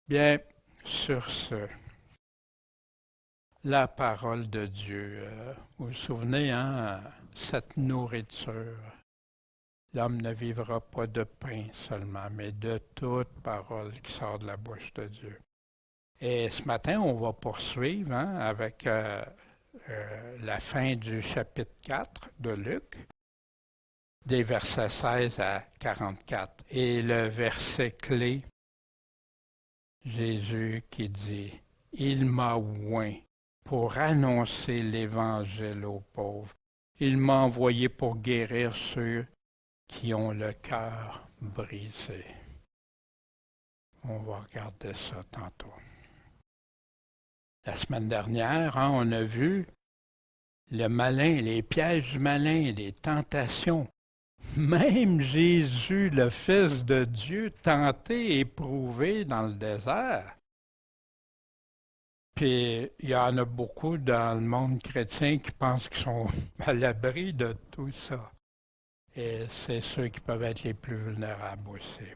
Bien, sur ce, la parole de Dieu. Vous vous souvenez, hein, cette nourriture. L'homme ne vivra pas de pain seulement, mais de toute parole qui sort de la bouche de Dieu. Et ce matin, on va poursuivre hein, avec la fin du chapitre 4 de Luc, des versets 16 à 44. Et le verset clé, Jésus qui dit, il m'a oint pour annoncer l'Évangile aux pauvres. Il m'a envoyé pour guérir ceux qui ont le cœur brisé. On va regarder ça tantôt. La semaine dernière, hein, on a vu le malin, les pièges du malin, les tentations. Même Jésus, le Fils de Dieu, tenté et éprouvé dans le désert. Puis il y en a beaucoup dans le monde chrétien qui pensent qu'ils sont à l'abri de tout ça. Et c'est ceux qui peuvent être les plus vulnérables aussi.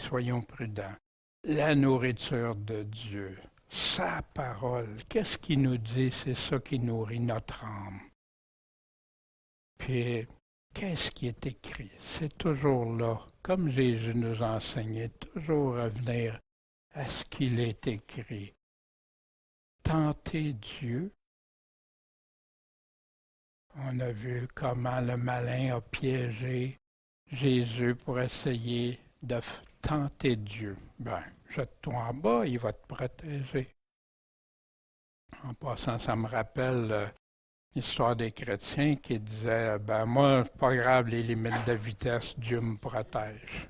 Soyons prudents. La nourriture de Dieu, sa parole, qu'est-ce qu'il nous dit? C'est ça qui nourrit notre âme. Puis, qu'est-ce qui est écrit? C'est toujours là, comme Jésus nous a enseigné, toujours revenir à ce qu'il est écrit. Tenter Dieu. On a vu comment le malin a piégé Jésus pour essayer de tenter Dieu. Ben, jette-toi en bas, il va te protéger. En passant, ça me rappelle l'histoire des chrétiens qui disaient, ben moi, c'est pas grave les limites de vitesse, Dieu me protège.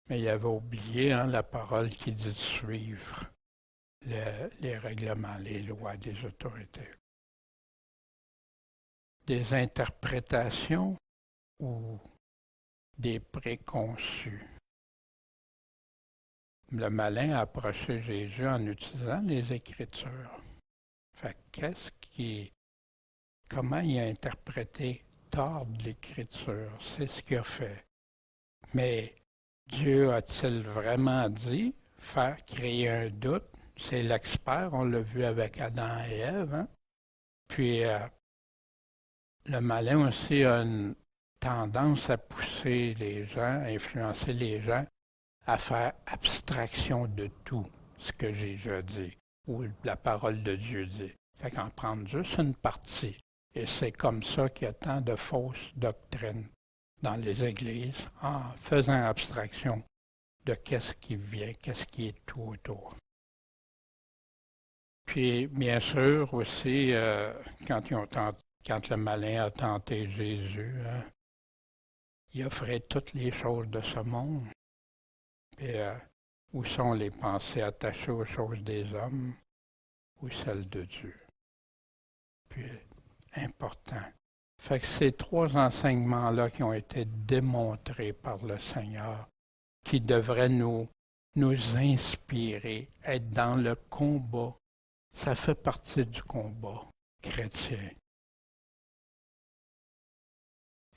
Mais il avait oublié hein, la parole qui dit de suivre les règlements, les lois des autorités. Des interprétations ou des préconçus. Le malin a approché Jésus en utilisant les Écritures. Fait comment il a interprété tort de l'Écriture? C'est ce qu'il a fait. Mais Dieu a-t-il vraiment dit créer un doute? C'est l'expert, on l'a vu avec Adam et Ève. Hein? Puis le malin aussi a une tendance à pousser les gens, à influencer les gens à faire abstraction de tout ce que Jésus a dit ou la parole de Dieu dit. Fait qu'en prendre juste une partie. Et c'est comme ça qu'il y a tant de fausses doctrines dans les églises en faisant abstraction de qu'est-ce qui vient, qu'est-ce qui est tout autour. Puis, bien sûr, aussi, quand le malin a tenté Jésus, hein, il offrait toutes les choses de ce monde. Et où sont les pensées attachées aux choses des hommes ou celles de Dieu? Puis, important. Fait que ces trois enseignements-là qui ont été démontrés par le Seigneur, qui devraient nous inspirer, être dans le combat, ça fait partie du combat chrétien.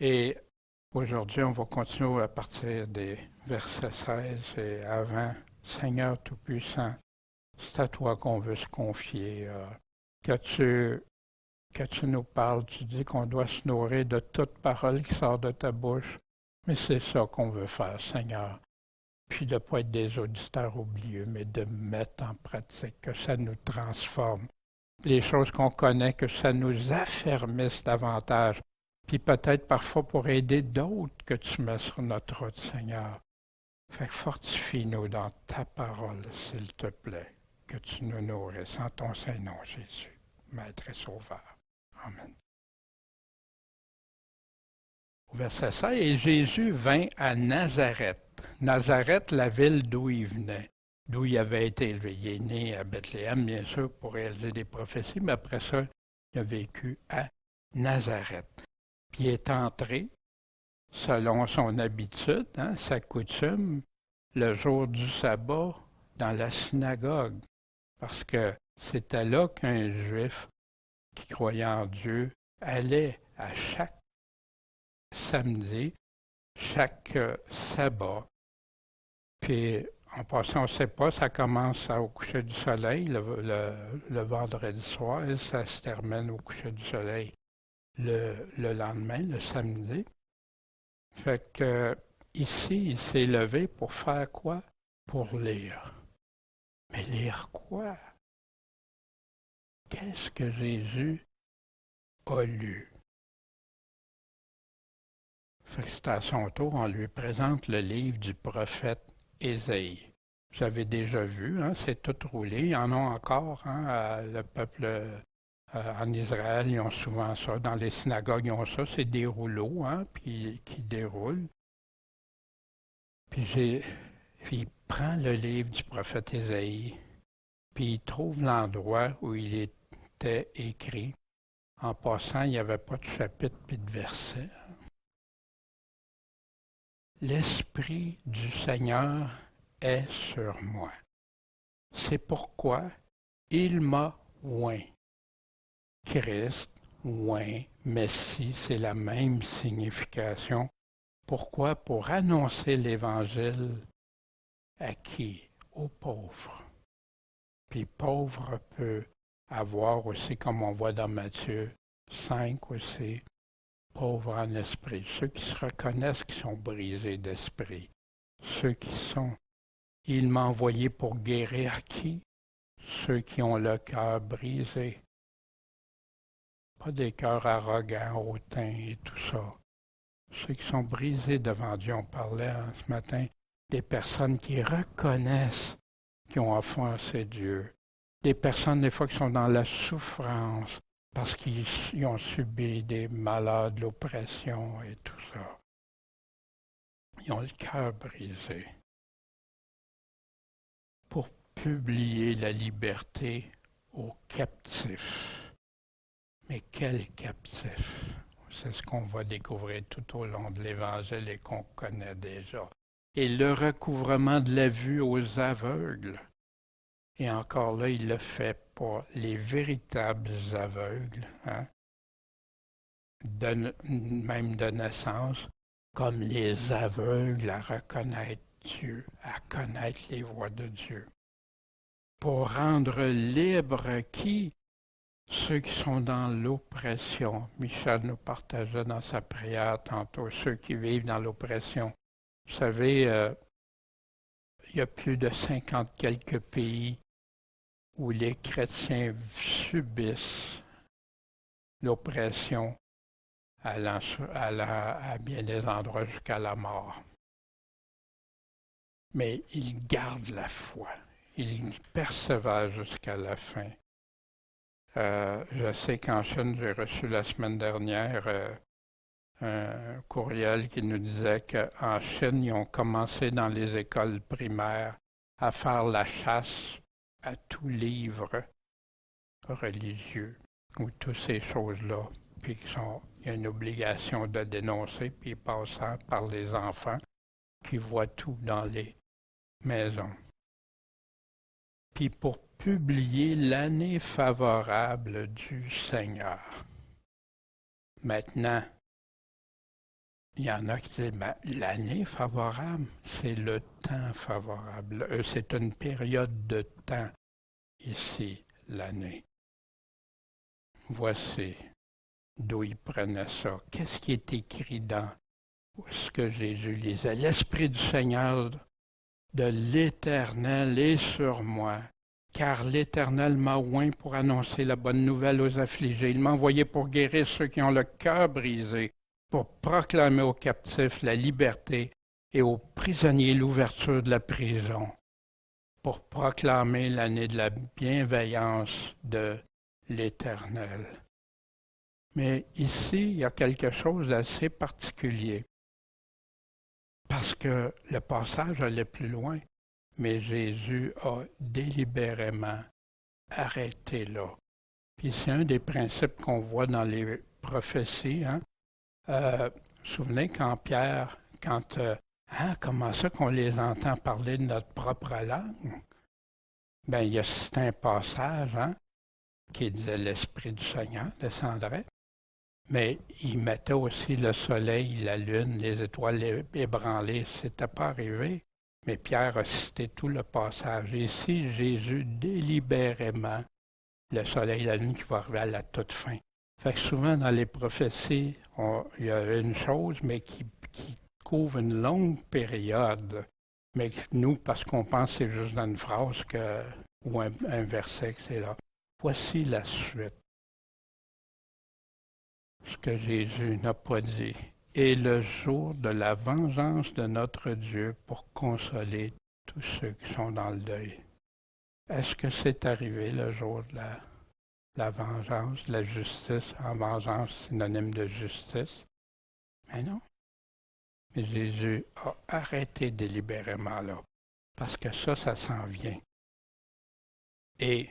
Et aujourd'hui, on va continuer à partir des versets 16 et avant. Seigneur Tout-Puissant, c'est à toi qu'on veut se confier. Que tu nous parles, tu dis qu'on doit se nourrir de toute parole qui sort de ta bouche. Mais c'est ça qu'on veut faire, Seigneur. Puis de ne pas être des auditeurs oublieux, mais de mettre en pratique, que ça nous transforme. Les choses qu'on connaît, que ça nous affermisse davantage. Puis peut-être parfois pour aider d'autres que tu mets sur notre route, Seigneur. Fait que fortifie-nous dans ta parole, s'il te plaît, que tu nous nourrisses en ton Saint-Nom, Jésus, Maître et Sauveur. Amen. Au verset 16, et Jésus vint à Nazareth. Nazareth, la ville d'où il venait, d'où il avait été élevé. Il est né à Bethléem, bien sûr, pour réaliser des prophéties, mais après ça, il a vécu à Nazareth. Puis il est entré, selon son habitude, hein, sa coutume, le jour du sabbat, dans la synagogue, parce que c'était là qu'un juif qui croyait en Dieu allait à chaque samedi, chaque sabbat. Puis en passant, on ne sait pas, ça commence au coucher du soleil, le vendredi soir, et ça se termine au coucher du soleil le lendemain, le samedi. Fait que ici, il s'est levé pour faire quoi? Pour lire. Mais lire quoi? Qu'est-ce que Jésus a lu? Fait que c'est à son tour, on lui présente le livre du prophète Ésaïe. Vous avez déjà vu, hein, c'est tout roulé. Il y en a encore, hein, le peuple en Israël, ils ont souvent ça. Dans les synagogues, ils ont ça, c'est des rouleaux, hein, puis qui déroulent. Puis il prend le livre du prophète Ésaïe, puis il trouve l'endroit où il était écrit. En passant, il n'y avait pas de chapitre puis de verset. L'Esprit du Seigneur est sur moi. C'est pourquoi il m'a oint. Christ, oint, Messie, c'est la même signification. Pourquoi? Pour annoncer l'Évangile à qui? Aux pauvres. Puis pauvre peut avoir aussi, comme on voit dans Matthieu 5 aussi, pauvres en esprit, ceux qui se reconnaissent qui sont brisés d'esprit, ceux qui sont, il m'a envoyé pour guérir qui? Ceux qui ont le cœur brisé, pas des cœurs arrogants, hautains et tout ça, ceux qui sont brisés devant Dieu. On parlait ce matin des personnes qui reconnaissent qu'ils ont offensé Dieu, des personnes des fois qui sont dans la souffrance, parce qu'ils ont subi des malheurs, de l'oppression et tout ça. Ils ont le cœur brisé. Pour publier la liberté aux captifs. Mais quels captifs? C'est ce qu'on va découvrir tout au long de l'Évangile et qu'on connaît déjà. Et le recouvrement de la vue aux aveugles. Et encore là, il le fait pour les véritables aveugles, hein? Même de naissance, comme les aveugles à reconnaître Dieu, à connaître les voies de Dieu. Pour rendre libres qui? Ceux qui sont dans l'oppression. Michel nous partageait dans sa prière tantôt, ceux qui vivent dans l'oppression. Vous savez, il y a plus de 50 quelques pays où les chrétiens subissent l'oppression allant à bien des endroits jusqu'à la mort. Mais ils gardent la foi, ils persévèrent jusqu'à la fin. Je sais qu'en Chine, j'ai reçu la semaine dernière un courriel qui nous disait qu'en Chine, ils ont commencé dans les écoles primaires à faire la chasse à tout livre religieux ou toutes ces choses-là, puis il y a une obligation de dénoncer, puis passant par les enfants qui voient tout dans les maisons. Puis pour publier l'année favorable du Seigneur. Maintenant, il y en a qui disent, l'année favorable, c'est le temps favorable. C'est une période de temps, ici, l'année. Voici d'où ils prenaient ça. Qu'est-ce qui est écrit dans ce que Jésus lisait? L'Esprit du Seigneur, de l'Éternel est sur moi, car l'Éternel m'a oint pour annoncer la bonne nouvelle aux affligés. Il m'a envoyé pour guérir ceux qui ont le cœur brisé, pour proclamer aux captifs la liberté et aux prisonniers l'ouverture de la prison, pour proclamer l'année de la bienveillance de l'Éternel. Mais ici, il y a quelque chose d'assez particulier, parce que le passage allait plus loin, mais Jésus a délibérément arrêté là. Puis c'est un des principes qu'on voit dans les prophéties, hein? Vous vous souvenez quand Pierre, comment ça qu'on les entend parler de notre propre langue? Ben, il y a cité un passage, hein, qui disait l'Esprit du Seigneur descendrait, mais il mettait aussi le soleil, la lune, les étoiles ébranlées. C'était pas arrivé, Mais Pierre a cité tout le passage. Ici, Jésus délibérément, le soleil et la lune qui vont arriver à la toute fin. Fait que souvent dans les prophéties, il y a une chose, mais qui couvre une longue période. Mais nous, parce qu'on pense que c'est juste dans une phrase ou un verset que c'est là. Voici la suite. Ce que Jésus n'a pas dit. Et le jour de la vengeance de notre Dieu pour consoler tous ceux qui sont dans le deuil. Est-ce que c'est arrivé le jour de la vengeance, de la justice, en vengeance synonyme de justice? Mais non. Mais Jésus a arrêté délibérément là, parce que ça s'en vient. Et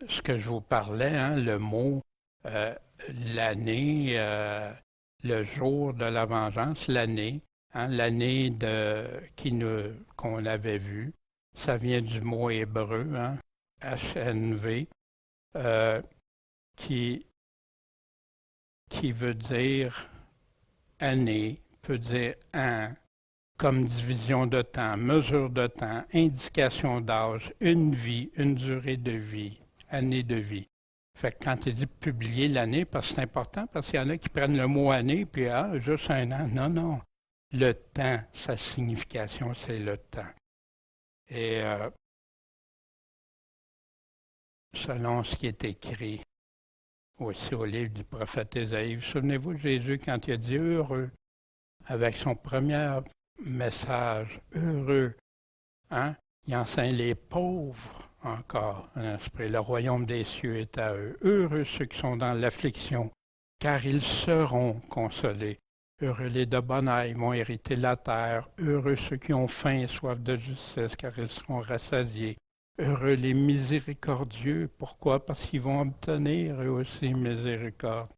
ce que je vous parlais, hein, le mot l'année, le jour de la vengeance, l'année, hein, l'année qu'on avait vue, ça vient du mot hébreu, hein, HNV, qui veut dire année, peut dire un, comme division de temps, mesure de temps, indication d'âge, une vie, une durée de vie, année de vie. Fait que quand il dit publier l'année, parce que c'est important, parce qu'il y en a qui prennent le mot année, puis juste un an. Non, non. Le temps, sa signification, c'est le temps. Et selon ce qui est écrit aussi au livre du prophète Ésaïe, souvenez-vous de Jésus quand il a dit heureux, avec son premier message, heureux, hein? Il enseigne les pauvres encore en esprit. Le royaume des cieux est à eux. Heureux ceux qui sont dans l'affliction, car ils seront consolés. Heureux les de bonne âme, ils vont hériter la terre. Heureux ceux qui ont faim et soif de justice, car ils seront rassasiés. Heureux les miséricordieux. Pourquoi? Parce qu'ils vont obtenir eux aussi miséricorde.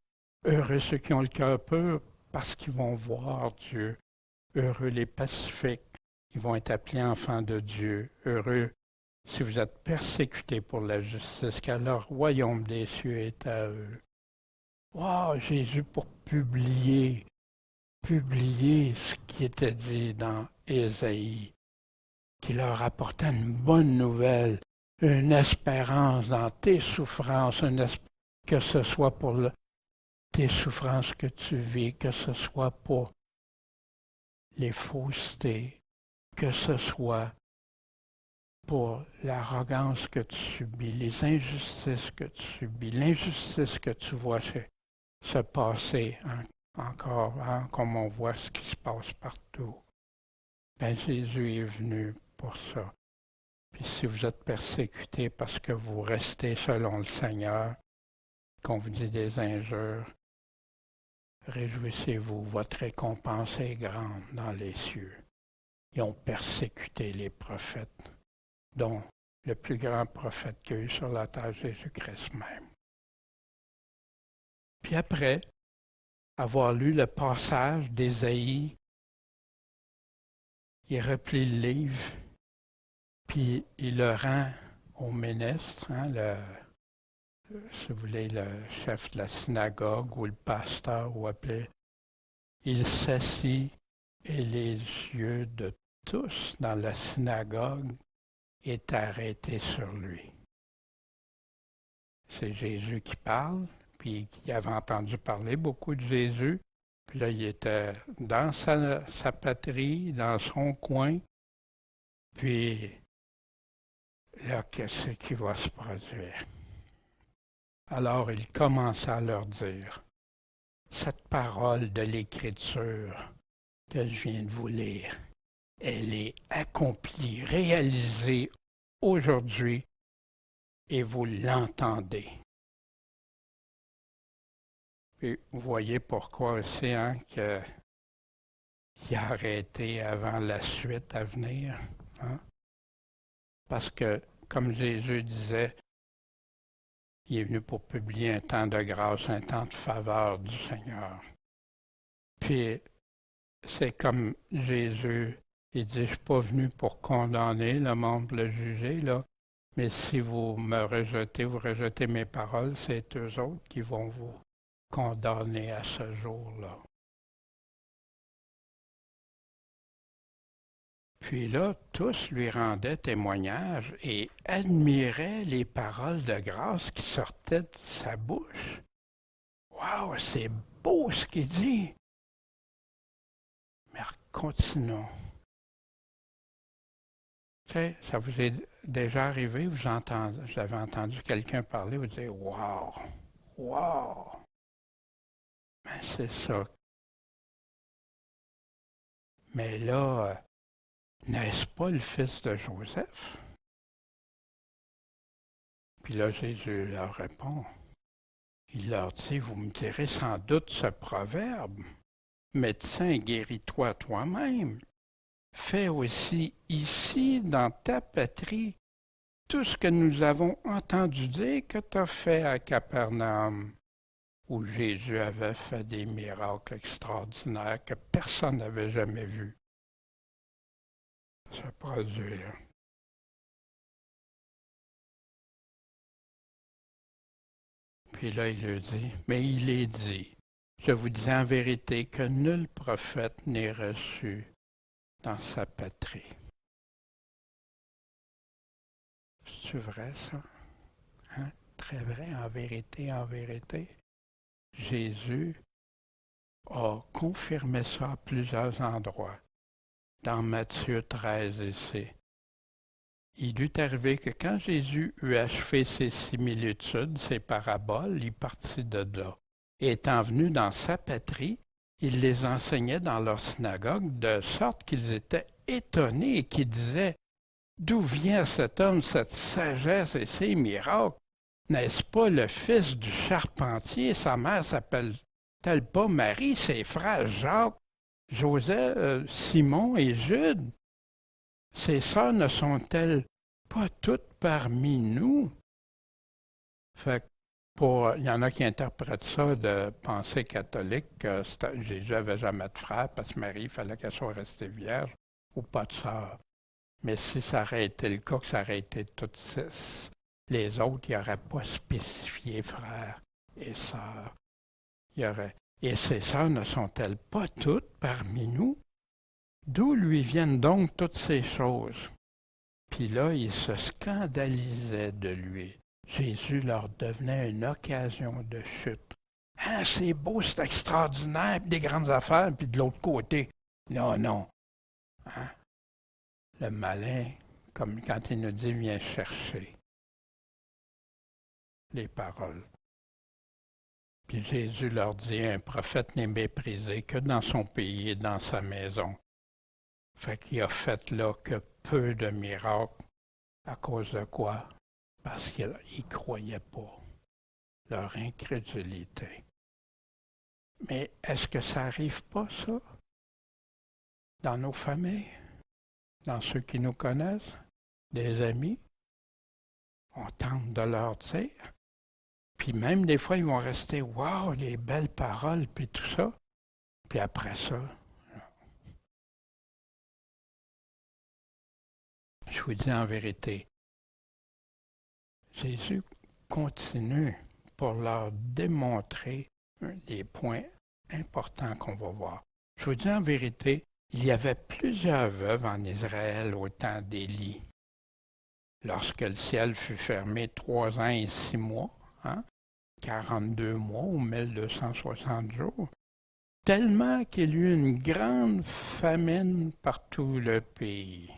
Heureux ceux qui ont le cœur pur, parce qu'ils vont voir Dieu. Heureux les pacifiques, ils vont être appelés enfants de Dieu. Heureux si vous êtes persécutés pour la justice, car le royaume des cieux est à eux. Wow, Jésus pour publier ce qui était dit dans Ésaïe, qui leur apportait une bonne nouvelle, une espérance dans tes souffrances, que ce soit pour tes souffrances que tu vis, que ce soit pour les faussetés, que ce soit pour l'arrogance que tu subis, les injustices que tu subis, l'injustice que tu vois se passer encore, hein, comme on voit ce qui se passe partout. Ben, Jésus est venu pour ça. Puis si vous êtes persécutés parce que vous restez selon le Seigneur, qu'on vous dit des injures, réjouissez-vous, votre récompense est grande dans les cieux. Ils ont persécuté les prophètes, dont le plus grand prophète qu'il y a eu sur la terre, Jésus-Christ même. Puis après avoir lu le passage d'Ésaïe, il replie le livre, puis il le rend au ministre, hein, si vous voulez, le chef de la synagogue ou le pasteur, ou appelé. Il s'assit et les yeux de tous dans la synagogue est arrêté sur lui. C'est Jésus qui parle, puis il avait entendu parler beaucoup de Jésus, puis là il était dans sa patrie, dans son coin, puis là qu'est-ce qui va se produire? Alors il commença à leur dire, cette parole de l'Écriture que je viens de vous lire, elle est accomplie, réalisée aujourd'hui, et vous l'entendez. Et vous voyez pourquoi aussi hein, qu'il a arrêté avant la suite à venir. Hein? Parce que, comme Jésus disait, il est venu pour publier un temps de grâce, un temps de faveur du Seigneur. Puis, c'est comme Jésus, il dit, je ne suis pas venu pour condamner le monde, pour le juger, là, mais si vous me rejetez, vous rejetez mes paroles, c'est eux autres qui vont vous condamner à ce jour-là. Puis là, tous lui rendaient témoignage et admiraient les paroles de grâce qui sortaient de sa bouche. Waouh, c'est beau ce qu'il dit! Mais continuons. Tu sais, ça vous est déjà arrivé, vous avez entendu quelqu'un parler, vous dites waouh, waouh! Ben, c'est ça. Mais là, n'est-ce pas le fils de Joseph? Puis là, Jésus leur répond. Il leur dit, vous me direz sans doute ce proverbe, médecin, guéris-toi toi-même. Fais aussi ici, dans ta patrie, tout ce que nous avons entendu dire que tu as fait à Capernaum, où Jésus avait fait des miracles extraordinaires que personne n'avait jamais vus se produire. Puis là, il lui dit, mais il est dit, je vous dis en vérité que nul prophète n'est reçu dans sa patrie. C'est vrai ça? Hein? Très vrai, en vérité, en vérité. Jésus a confirmé ça à plusieurs endroits. Dans Matthieu 13 ici. Il eut arrivé que quand Jésus eut achevé ses similitudes, ses paraboles, il partit de là. Et étant venu dans sa patrie, il les enseignait dans leur synagogue, de sorte qu'ils étaient étonnés et qu'ils disaient « D'où vient cet homme, cette sagesse et ces miracles? N'est-ce pas le fils du charpentier? Sa mère s'appelle-t-elle pas Marie, ses frères Jacques, Joseph, Simon et Jude? Ses sœurs ne sont-elles pas toutes parmi nous? » Fait que il y en a qui interprètent ça de pensée catholique que Jésus n'avait jamais de frère parce que Marie, il fallait qu'elle soit restée vierge ou pas de sœur. Mais si ça aurait été le cas, que ça aurait été toutes six, les autres, ils n'auraient pas spécifié frères et sœurs. Et ces sœurs ne sont-elles pas toutes parmi nous? D'où lui viennent donc toutes ces choses? Puis là, ils se scandalisaient de lui. Jésus leur devenait une occasion de chute. Ah, c'est beau, c'est extraordinaire, puis des grandes affaires, puis de l'autre côté. Non, non. Hein? Le malin, comme quand il nous dit, vient chercher les paroles. Puis Jésus leur dit, un prophète n'est méprisé que dans son pays et dans sa maison. Fait qu'il a fait là que peu de miracles. À cause de quoi? Parce qu'ils ne croyaient pas. Leur incrédulité. Mais est-ce que ça n'arrive pas, ça? Dans nos familles? Dans ceux qui nous connaissent? Des amis? On tente de leur dire. Puis même des fois, ils vont rester, waouh, les belles paroles, puis tout ça. Puis après ça, je vous dis en vérité, Jésus continue pour leur démontrer des points importants qu'on va voir. Je vous dis en vérité, il y avait plusieurs veuves en Israël au temps d'Élie. Lorsque le ciel fut fermé 3 ans et 6 mois, 42 mois ou 1260 jours, tellement qu'il y eut une grande famine par tout le pays.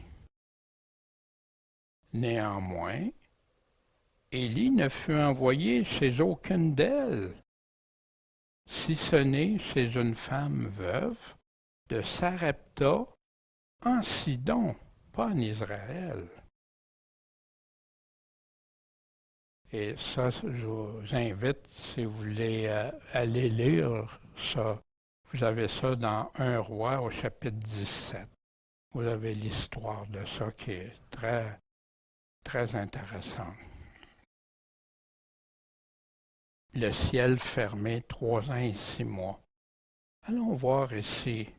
Néanmoins, Élie ne fut envoyé chez aucune d'elles, si ce n'est chez une femme veuve de Sarepta en Sidon, pas en Israël. Et ça, je vous invite, si vous voulez aller lire ça, vous avez ça dans 1 Roi au chapitre 17. Vous avez l'histoire de ça qui est très, très intéressante. Le ciel fermé 3 ans et 6 mois. Allons voir ici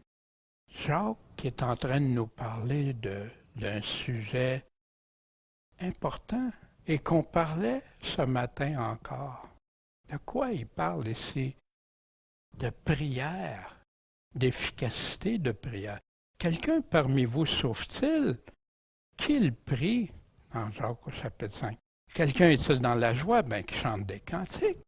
Jacques qui est en train de nous parler d'un sujet important et qu'on parlait ce matin encore. De quoi il parle ici? De prière, d'efficacité de prière. quelqu'un parmi vous souffre-t-il? Qu'il prie, en Jacques au chapitre 5. Quelqu'un est-il dans la joie? Ben, qu'il chante des cantiques.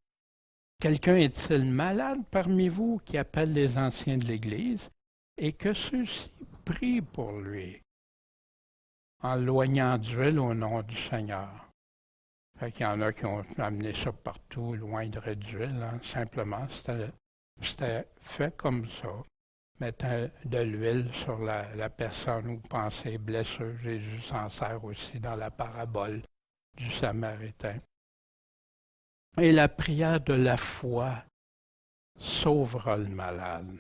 Quelqu'un est-il malade parmi vous qui appelle les anciens de l'Église et que ceux-ci prient pour lui en loignant d'huile au nom du Seigneur? Fait qu'il y en a qui ont amené ça partout, loin d'huile, hein. Simplement, c'était fait comme ça. Mettant de l'huile sur la personne où pensait blessure. Jésus s'en sert aussi dans la parabole du Samaritain. Et la prière de la foi sauvera le malade.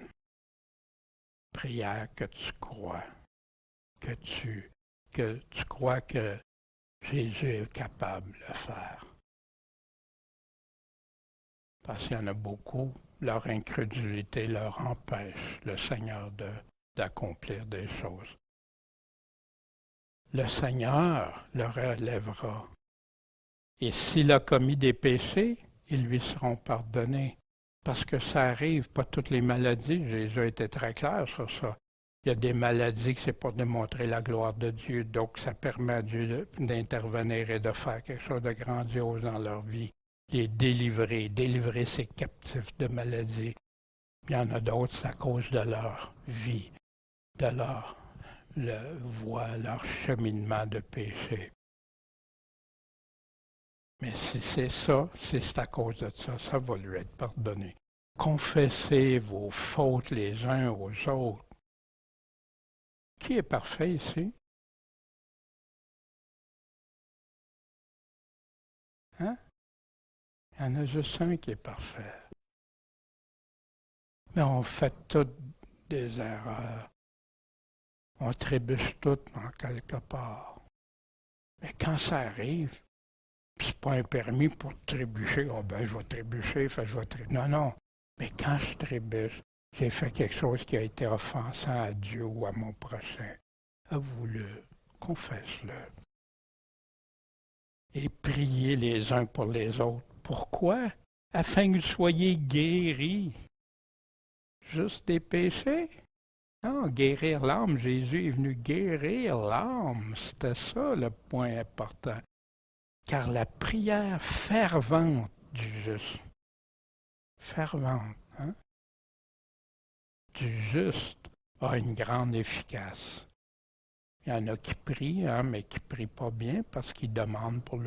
Prière que tu crois, que tu crois que Jésus est capable de le faire. Parce qu'il y en a beaucoup, leur incrédulité leur empêche le Seigneur d'accomplir des choses. Le Seigneur le relèvera. Et s'il a commis des péchés, ils lui seront pardonnés. Parce que ça arrive, pas toutes les maladies, Jésus a été très clair sur ça. Il y a des maladies que c'est pour démontrer la gloire de Dieu, donc ça permet à Dieu d'intervenir et de faire quelque chose de grandiose dans leur vie. Les délivrer ces captifs de maladies. Il y en a d'autres, c'est à cause de leur vie, de leur voie, leur cheminement de péché. Mais si c'est ça, si c'est à cause de ça, ça va lui être pardonné. Confessez vos fautes les uns aux autres. Qui est parfait ici? Hein? Il y en a juste un qui est parfait. Mais on fait toutes des erreurs. On trébuche toutes en quelque part. Mais quand ça arrive, c'est pas un permis pour trébucher. Oh ben, je vais trébucher, je vais trébucher. Non, non. Mais quand je trébuche, j'ai fait quelque chose qui a été offensant à Dieu ou à mon prochain. Avoue-le, confesse-le. Et priez les uns pour les autres. Pourquoi? Afin que vous soyez guéris. Juste des péchés? Non, guérir l'âme. Jésus est venu guérir l'âme. C'était ça le point important. Car la prière fervente du juste, fervente, hein, du juste, a une grande efficace. Il y en a qui prient, hein, mais qui ne prient pas bien parce qu'ils demandent pour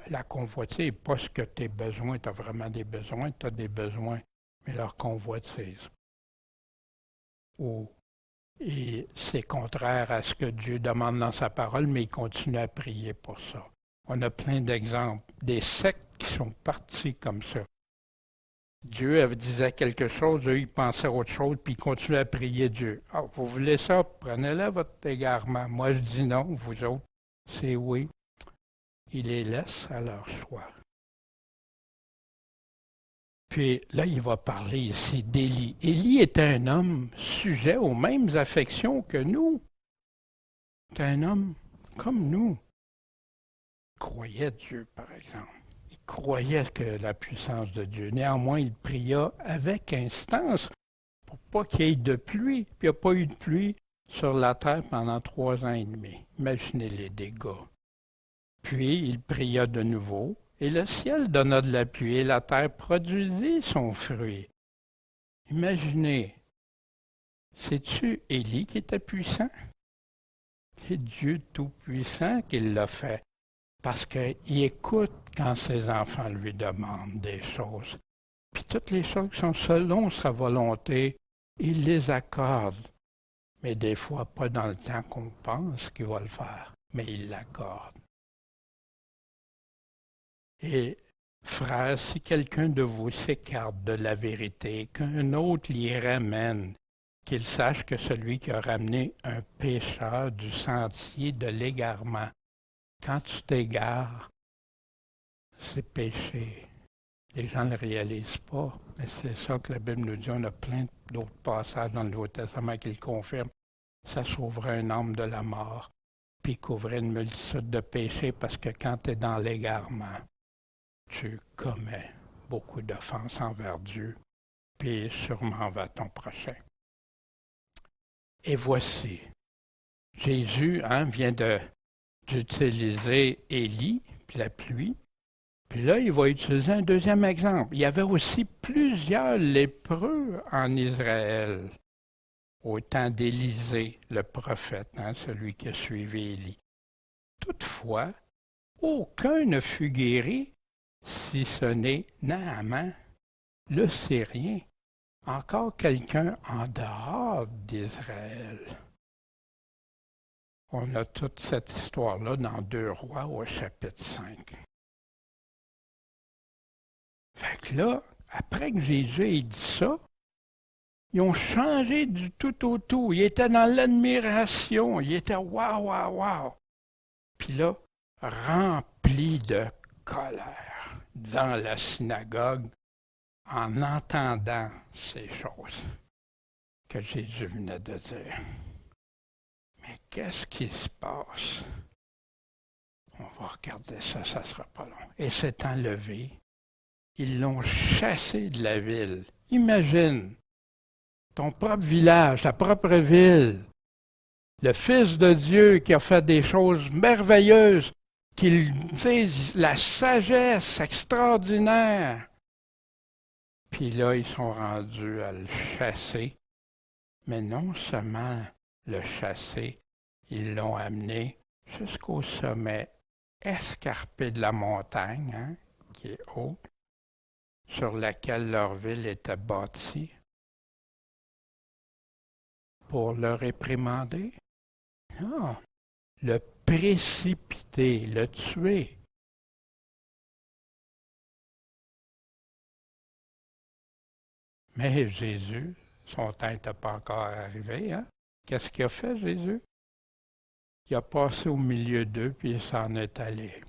la convoitise, pas ce que tes besoins, tu as vraiment des besoins, tu as des besoins, mais leur convoitise. Et c'est contraire à ce que Dieu demande dans sa parole, mais il continue à prier pour ça. On a plein d'exemples, des sectes qui sont partis comme ça. Dieu disait quelque chose, eux, ils pensaient à autre chose, puis ils continuaient à prier Dieu. Ah, vous voulez ça? Prenez-le votre égarement. Moi, je dis non, vous autres, c'est oui. Il les laisse à leur choix. Puis là, il va parler ici d'Élie. Élie était un homme sujet aux mêmes affections que nous. C'était un homme comme nous. Il croyait Dieu, par exemple. Il croyait que la puissance de Dieu. Néanmoins, il pria avec instance pour pas qu'il y ait de pluie. Puis il n'y a pas eu de pluie sur la terre pendant 3 ans et demi. Imaginez les dégâts. Puis il pria de nouveau, et le ciel donna de la pluie, et la terre produisit son fruit. Imaginez, c'est-tu Élie qui était puissant? C'est Dieu Tout-Puissant qui l'a fait, parce qu'il écoute quand ses enfants lui demandent des choses. Puis toutes les choses qui sont selon sa volonté, il les accorde. Mais des fois, pas dans le temps qu'on pense qu'il va le faire, mais il l'accorde. Et, frères, si quelqu'un de vous s'écarte de la vérité, qu'un autre l'y ramène, qu'il sache que celui qui a ramené un pécheur du sentier de l'égarement, quand tu t'égares, c'est péché. Les gens ne le réalisent pas, mais c'est ça que la Bible nous dit. On a plein d'autres passages dans le Nouveau Testament qui le confirment. Ça sauverait un homme de la mort, puis couvrait une multitude de péchés, parce que quand tu es dans l'égarement, tu commets beaucoup d'offenses envers Dieu, puis sûrement envers ton prochain. Et voici, Jésus vient d'utiliser Élie, puis la pluie. Puis là, il va utiliser un deuxième exemple. Il y avait aussi plusieurs lépreux en Israël au temps d'Élisée, le prophète, celui qui a suivi Élie. Toutefois, aucun ne fut guéri, si ce n'est Naaman, le Syrien, encore quelqu'un en dehors d'Israël. On a toute cette histoire-là dans 2 Rois au chapitre 5. Fait que là, après que Jésus ait dit ça, ils ont changé du tout au tout. Ils étaient dans l'admiration. Ils étaient waouh, waouh, waouh. Puis là, remplis de colère dans la synagogue en entendant ces choses que Jésus venait de dire. Mais qu'est-ce qui se passe? On va regarder ça, ça ne sera pas long. Et s'étant levé, ils l'ont chassé de la ville. Imagine, ton propre village, ta propre ville, le Fils de Dieu qui a fait des choses merveilleuses, qu'il dise la sagesse extraordinaire. Puis là, ils sont rendus à le chasser, mais non seulement le chasser, ils l'ont amené jusqu'au sommet escarpé de la montagne, qui est haute, sur laquelle leur ville était bâtie, pour le réprimander. Non, le précipiter, le tuer. Mais Jésus, son temps n'était pas encore arrivé. Qu'est-ce qu'il a fait, Jésus? Il a passé au milieu d'eux, puis il s'en est allé.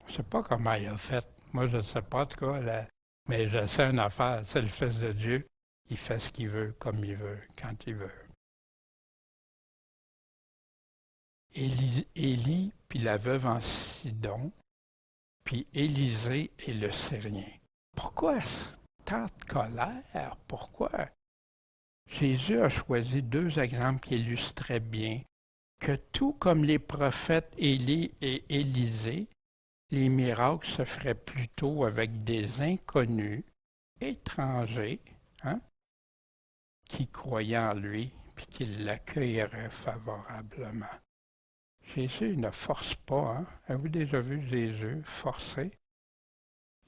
Je ne sais pas comment il a fait. Moi, je ne sais pas, en tout cas, mais je sais une affaire, c'est le Fils de Dieu. Il fait ce qu'il veut, comme il veut, quand il veut. Élie, puis la veuve en Sidon, puis Élisée et le Syrien. Pourquoi tant de colère? Pourquoi? Jésus a choisi 2 exemples qui illustraient bien que tout comme les prophètes Élie et Élisée, les miracles se feraient plutôt avec des inconnus, étrangers, qui croyaient en lui, puis qui l'accueilleraient favorablement. Jésus ne force pas. Avez-vous déjà vu Jésus forcer?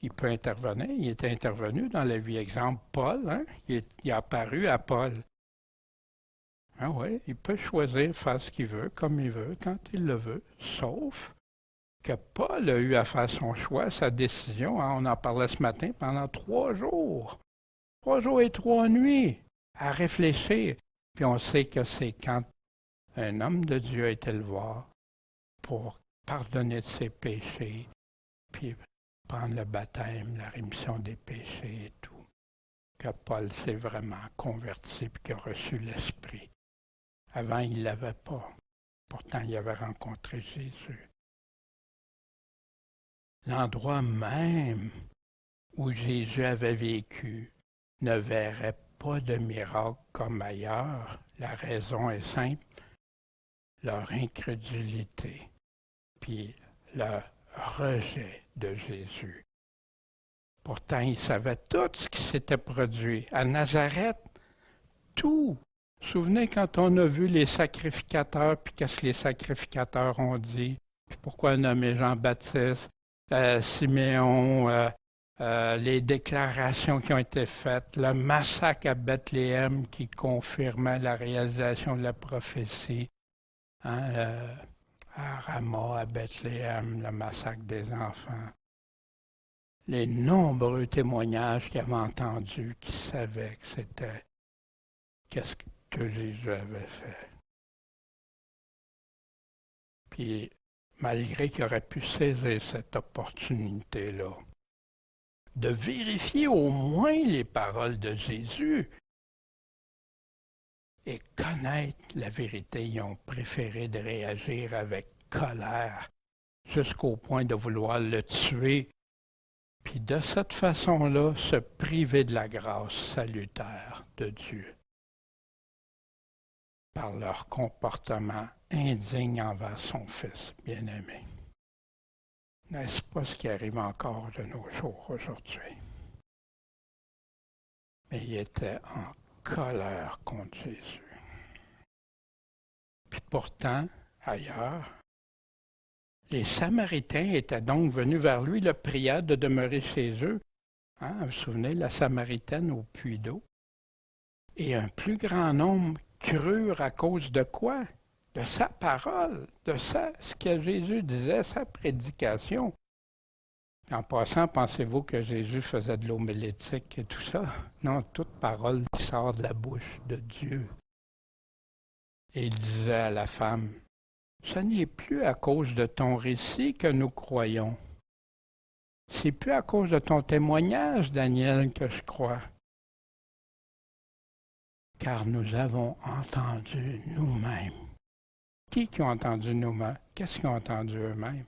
Il peut intervenir. Il est intervenu dans la vie. Exemple, Paul, il est apparu à Paul. Oui, il peut choisir de faire ce qu'il veut, comme il veut, quand il le veut, sauf que Paul a eu à faire son choix, sa décision. On en parlait ce matin pendant 3 jours. 3 jours et 3 nuits à réfléchir. Puis on sait que c'est quand un homme de Dieu a été le voir pour pardonner de ses péchés, puis prendre le baptême, la rémission des péchés et tout, que Paul s'est vraiment converti et qu'il a reçu l'Esprit. Avant, il ne l'avait pas. Pourtant, il avait rencontré Jésus. L'endroit même où Jésus avait vécu ne verrait pas de miracle comme ailleurs. La raison est simple, leur incrédulité, puis le rejet de Jésus. Pourtant, ils savaient tout ce qui s'était produit. À Nazareth, tout. Vous vous souvenez quand on a vu les sacrificateurs, puis qu'est-ce que les sacrificateurs ont dit, puis pourquoi nommer Jean-Baptiste, Siméon, les déclarations qui ont été faites, le massacre à Bethléem qui confirmait la réalisation de la prophétie, à Rama, à Bethléem, le massacre des enfants. Les nombreux témoignages qu'ils avaient entendus, qui savaient que c'était qu'est-ce que Jésus avait fait. Puis, malgré qu'il aurait pu saisir cette opportunité-là, de vérifier au moins les paroles de Jésus et connaître la vérité, ils ont préféré de réagir avec colère jusqu'au point de vouloir le tuer, puis de cette façon-là se priver de la grâce salutaire de Dieu. par leur comportement indigne envers son Fils bien-aimé. N'est-ce pas ce qui arrive encore de nos jours aujourd'hui? Mais il était en colère contre Jésus. Puis pourtant, ailleurs, les Samaritains étaient donc venus vers lui, le priaient de demeurer chez eux. Hein, vous vous souvenez, la Samaritaine au puits d'eau. Et un plus grand nombre crurent à cause de quoi? De sa parole, ce que Jésus disait, sa prédication. En passant, pensez-vous que Jésus faisait de l'homilétique et tout ça? Non, toute parole qui sort de la bouche de Dieu. Et il disait à la femme, « Ce n'est plus à cause de ton récit que nous croyons. C'est plus à cause de ton témoignage, Daniel, que je crois. Car nous avons entendu nous-mêmes. » Qui ont entendu nous-mêmes? Qu'est-ce qu'ils ont entendu eux-mêmes?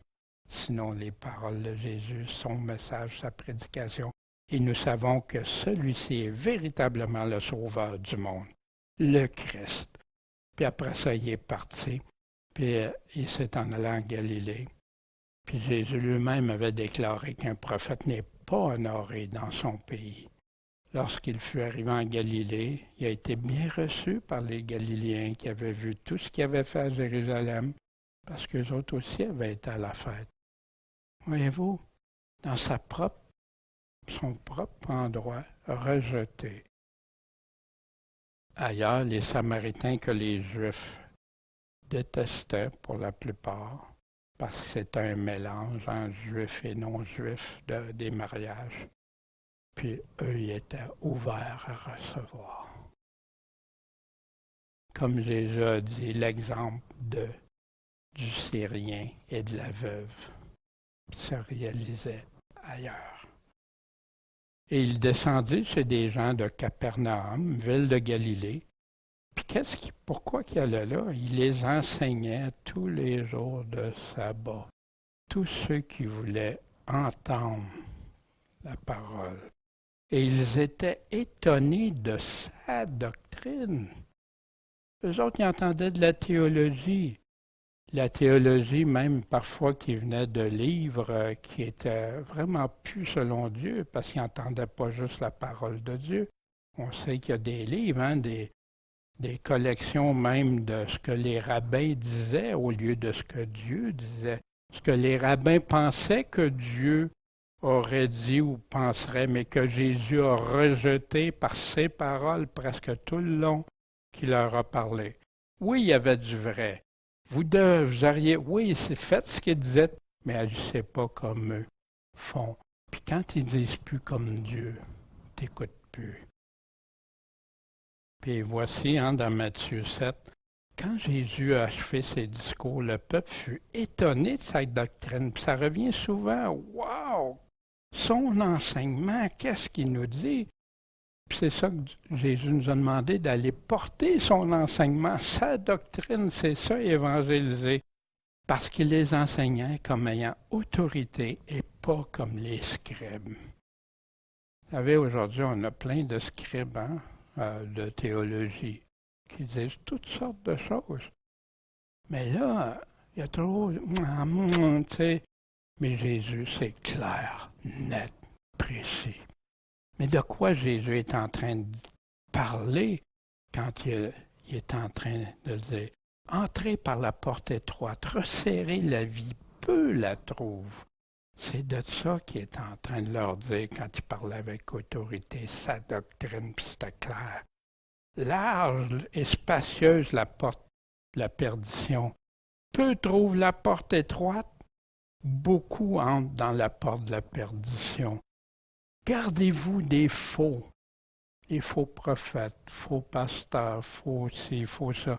Sinon les paroles de Jésus, son message, sa prédication. Et nous savons que celui-ci est véritablement le Sauveur du monde, le Christ. Puis après ça, il est parti, puis il s'est en allé en Galilée. Puis Jésus lui-même avait déclaré qu'un prophète n'est pas honoré dans son pays. Lorsqu'il fut arrivé en Galilée, il a été bien reçu par les Galiléens qui avaient vu tout ce qu'il avait fait à Jérusalem, parce qu'eux autres aussi avaient été à la fête. Voyez-vous, dans son propre endroit, rejeté. Ailleurs, les Samaritains que les Juifs détestaient pour la plupart, parce que c'était un mélange en juifs et non-juifs des mariages. Puis eux, ils étaient ouverts à recevoir. Comme Jésus a dit, l'exemple du Syrien et de la veuve se réalisait ailleurs. Et il descendit chez des gens de Capernaum, ville de Galilée. Puis pourquoi qu'il allait là? Il les enseignait tous les jours de sabbat. Tous ceux qui voulaient entendre la parole. Et ils étaient étonnés de sa doctrine. Eux autres, ils entendaient de la théologie. La théologie, même parfois, qui venait de livres qui étaient vraiment plus selon Dieu, parce qu'ils n'entendaient pas juste la parole de Dieu. On sait qu'il y a des livres, hein, des collections même de ce que les rabbins disaient au lieu de ce que Dieu disait. Ce que les rabbins pensaient que Dieu aurait dit ou penserait, mais que Jésus a rejeté par ses paroles presque tout le long qu'il leur a parlé. Oui, il y avait du vrai. Vous auriez, oui, c'est fait ce qu'ils disaient, mais agissez pas comme eux font. Puis quand ils disent plus comme Dieu, t'écoutes plus. Puis voici, hein, dans Matthieu 7, quand Jésus a achevé ses discours, le peuple fut étonné de sa doctrine. Puis ça revient souvent, wow! Son enseignement, qu'est-ce qu'il nous dit? Puis c'est ça que Jésus nous a demandé d'aller porter son enseignement, sa doctrine, c'est ça, évangéliser. Parce qu'il les enseignait comme ayant autorité et pas comme les scribes. Vous savez, aujourd'hui, on a plein de scribes de théologie qui disent toutes sortes de choses. Mais là, il y a trop, tu sais, mais Jésus, c'est clair, net, précis. Mais de quoi Jésus est en train de parler quand il est en train de dire « Entrez par la porte étroite, resserrez la vie, peu la trouve. » C'est de ça qu'il est en train de leur dire quand il parlait avec autorité, sa doctrine, puis c'était clair. Large et spacieuse la porte de la perdition. Peu trouvent la porte étroite, beaucoup entrent dans la porte de la perdition. Gardez-vous des faux prophètes, faux pasteurs, faux ci, faux ça.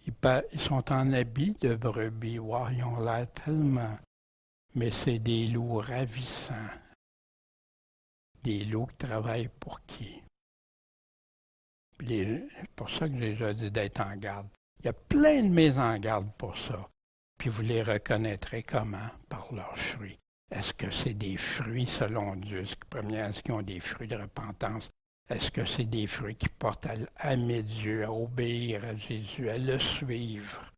Ils sont en habit de brebis, wow, ils ont l'air tellement, mais c'est des loups ravissants. Des loups qui travaillent pour qui? C'est pour ça que j'ai déjà dit d'être en garde. Il y a plein de mises en garde pour ça. Puis vous les reconnaîtrez comment? Par leurs fruits. Est-ce que c'est des fruits selon Dieu? Est-ce qu'ils ont des fruits de repentance? Est-ce que c'est des fruits qui portent à aimer Dieu, à obéir à Jésus, à le suivre?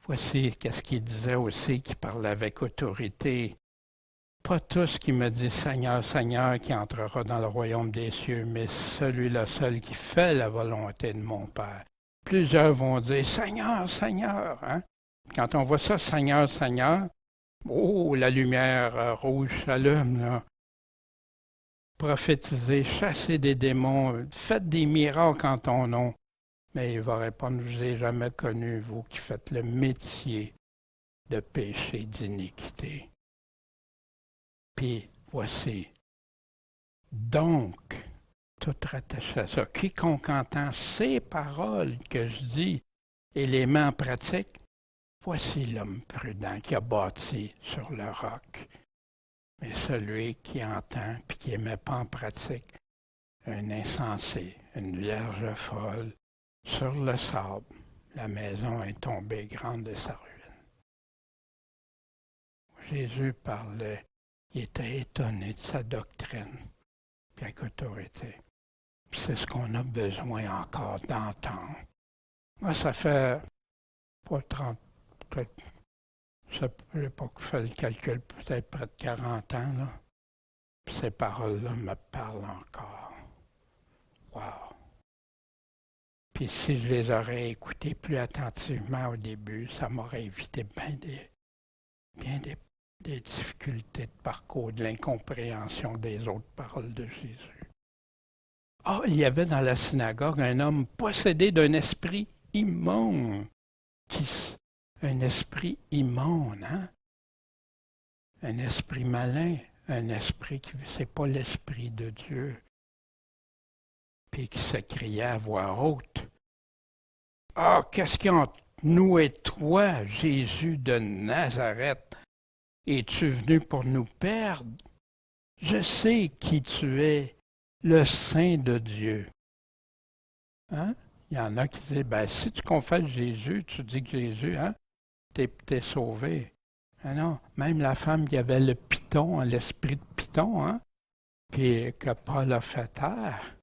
Voici qu'est-ce qu'il disait aussi, qui parlait avec autorité. Pas tous qui me disent Seigneur, Seigneur, qui entrera dans le royaume des cieux, mais celui-là seul qui fait la volonté de mon Père. Plusieurs vont dire Seigneur, Seigneur. Hein? Quand on voit ça, Seigneur, Seigneur, oh, la lumière rouge s'allume, là. Prophétisez, chassez des démons, faites des miracles en ton nom. Mais il va répondre, je ne vous ai jamais connu, vous qui faites le métier de péché, d'iniquité. Puis voici. Donc, tout rattaché à ça, quiconque entend ces paroles que je dis et les met en pratique, voici l'homme prudent qui a bâti sur le roc. Mais celui qui entend puis qui ne met pas en pratique, un insensé, une vierge folle, sur le sable, la maison est tombée grande de sa ruine. Jésus parlait, il était étonné de sa doctrine, puis avec autorité. Puis c'est ce qu'on a besoin encore d'entendre. Moi, ça fait pas 30, peut-être, je n'ai pas fait le calcul, peut-être près de 40 ans, là. Puis ces paroles-là me parlent encore. Wow! Puis si je les aurais écoutées plus attentivement au début, ça m'aurait évité bien des difficultés de parcours, de l'incompréhension des autres paroles de Jésus. Ah, il y avait dans la synagogue un homme possédé d'un esprit immonde. Un esprit immonde, hein? Un esprit malin, un esprit qui c'est pas l'esprit de Dieu. Puis qui se criait à voix haute. Ah, qu'est-ce qu'il y a entre nous et toi, Jésus de Nazareth? Es-tu venu pour nous perdre? Je sais qui tu es, le Saint de Dieu. Hein? Il y en a qui disent, ben si tu confesses Jésus, tu dis que Jésus, hein, t'es sauvé. Ah non, même la femme qui avait le python, l'esprit de python, hein, puis que Paul a fait taire,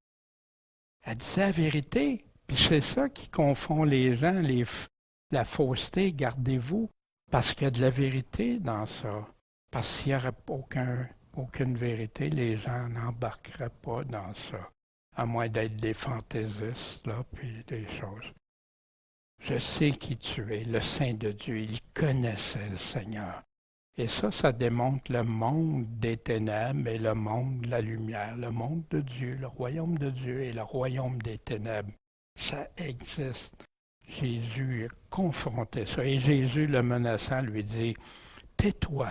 elle disait la vérité. Puis c'est ça qui confond les gens, la fausseté, gardez-vous, parce qu'il y a de la vérité dans ça. Parce qu'il n'y aurait aucune vérité, les gens n'embarqueraient pas dans ça, à moins d'être des fantaisistes, là, puis des choses. Je sais qui tu es, le Saint de Dieu. Il connaissait le Seigneur. Et ça démontre le monde des ténèbres et le monde de la lumière, le monde de Dieu, le royaume de Dieu et le royaume des ténèbres. Ça existe. Jésus confrontait ça. Et Jésus, le menaçant, lui dit, « Tais-toi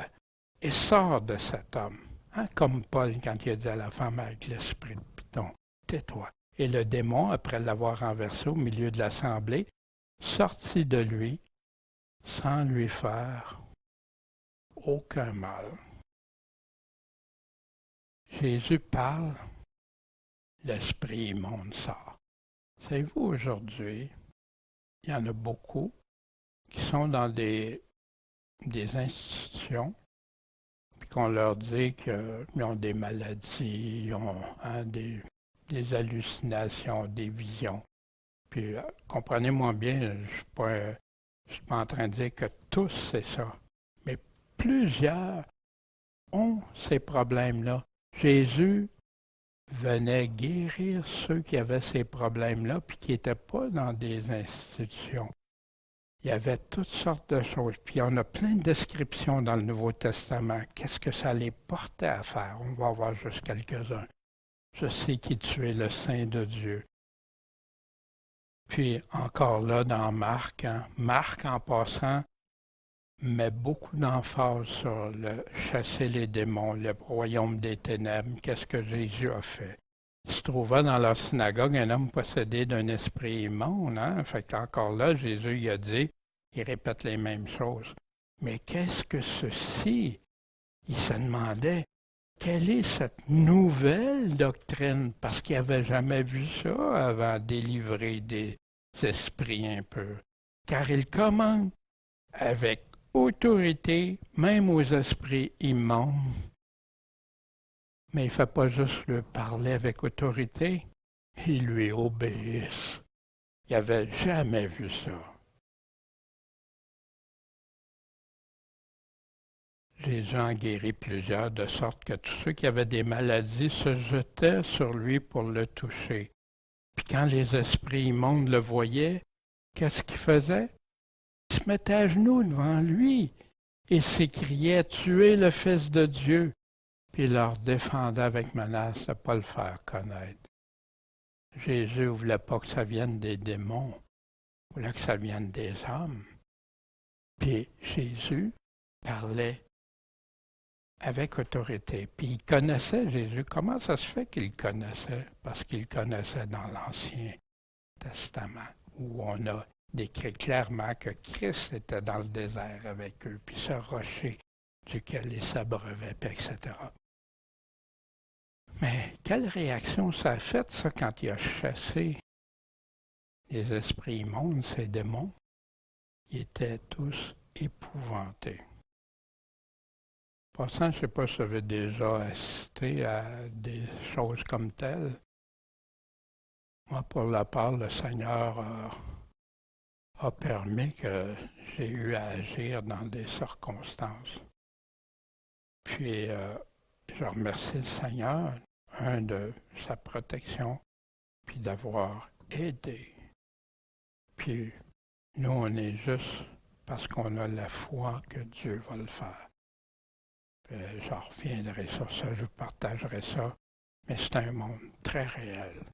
et sors de cet homme. » Hein, comme Paul, quand il a dit à la femme avec l'esprit de Python, « Tais-toi. » Et le démon, après l'avoir renversé au milieu de l'assemblée, sortit de lui sans lui faire aucun mal. Jésus parle, l'esprit immonde sort. Savez-vous, aujourd'hui, il y en a beaucoup qui sont dans des institutions, puis qu'on leur dit qu'ils ont des maladies, ils ont des hallucinations, des visions. Puis, comprenez-moi bien, je ne suis pas en train de dire que tous c'est ça. Mais plusieurs ont ces problèmes-là. Jésus venait guérir ceux qui avaient ces problèmes-là, puis qui n'étaient pas dans des institutions. Il y avait toutes sortes de choses. Puis on a plein de descriptions dans le Nouveau Testament. Qu'est-ce que ça les portait à faire? On va voir juste quelques-uns. Je sais qui tu es, le Saint de Dieu. Puis encore là, dans Marc, hein, Marc, en passant, met beaucoup d'emphase sur le chasser les démons, le royaume des ténèbres. Qu'est-ce que Jésus a fait? Il se trouva dans leur synagogue un homme possédé d'un esprit immonde. Hein? Fait qu'encore là, Jésus il a dit, il répète les mêmes choses. Mais qu'est-ce que ceci? Il se demandait, quelle est cette nouvelle doctrine? Parce qu'il n'avait jamais vu ça avant, délivrer des esprits impurs. Car il commande avec autorité, même aux esprits immondes, Mais il ne fait pas juste lui parler avec autorité, il lui obéisse. Il n'avait jamais vu ça. Jésus en guérit plusieurs, de sorte que tous ceux qui avaient des maladies se jetaient sur lui pour le toucher. Puis quand les esprits immondes le voyaient, qu'est-ce qu'ils faisaient? Ils se mettaient à genoux devant lui et s'écriaient « Tuez le Fils de Dieu ». Puis il leur défendait avec menace de ne pas le faire connaître. Jésus ne voulait pas que ça vienne des démons, il voulait que ça vienne des hommes. Puis Jésus parlait avec autorité. Puis il connaissait Jésus. Comment ça se fait qu'il le connaissait? Parce qu'il le connaissait dans l'Ancien Testament, où on a décrit clairement que Christ était dans le désert avec eux, puis ce rocher duquel il s'abreuvait, etc. Mais quelle réaction ça a fait, ça, quand il a chassé les esprits immondes, ces démons? Ils étaient tous épouvantés. Passant, je ne sais pas si vous avez déjà assisté à des choses comme telles. Moi, pour la part, le Seigneur a permis que j'ai eu à agir dans des circonstances. Puis, je remercie le Seigneur, de sa protection, puis d'avoir aidé. Puis, nous, on est juste parce qu'on a la foi que Dieu va le faire. Je reviendrai sur ça, je partagerai ça, mais c'est un monde très réel.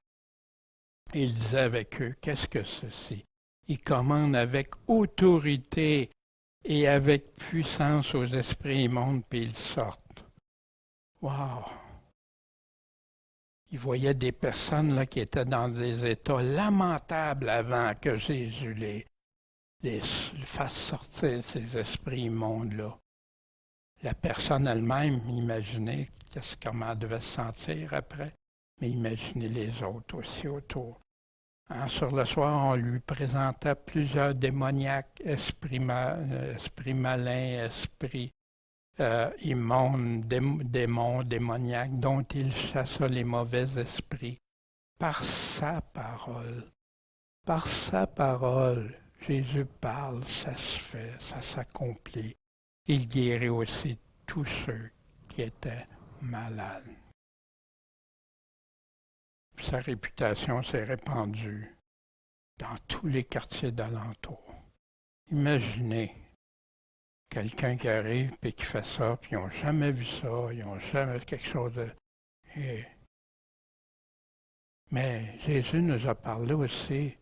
Et il disait avec eux, qu'est-ce que ceci? Il commande avec autorité et avec puissance aux esprits immondes, puis ils sortent. Wow! Il voyait des personnes là, qui étaient dans des états lamentables avant que Jésus les fasse sortir, ces esprits immondes-là. La personne elle-même, imaginez comment elle devait se sentir après, mais imaginez les autres aussi autour. Sur le soir, on lui présentait plusieurs démoniaques, esprits malins, esprits immondes, démons, démoniaques, dont il chassa les mauvais esprits par sa parole. Par sa parole, Jésus parle, ça se fait, ça s'accomplit. Il guérit aussi tous ceux qui étaient malades. Sa réputation s'est répandue dans tous les quartiers d'alentour. Imaginez quelqu'un qui arrive et qui fait ça, puis ils n'ont jamais vu ça, ils n'ont jamais quelque chose de... Mais Jésus nous a parlé aussi,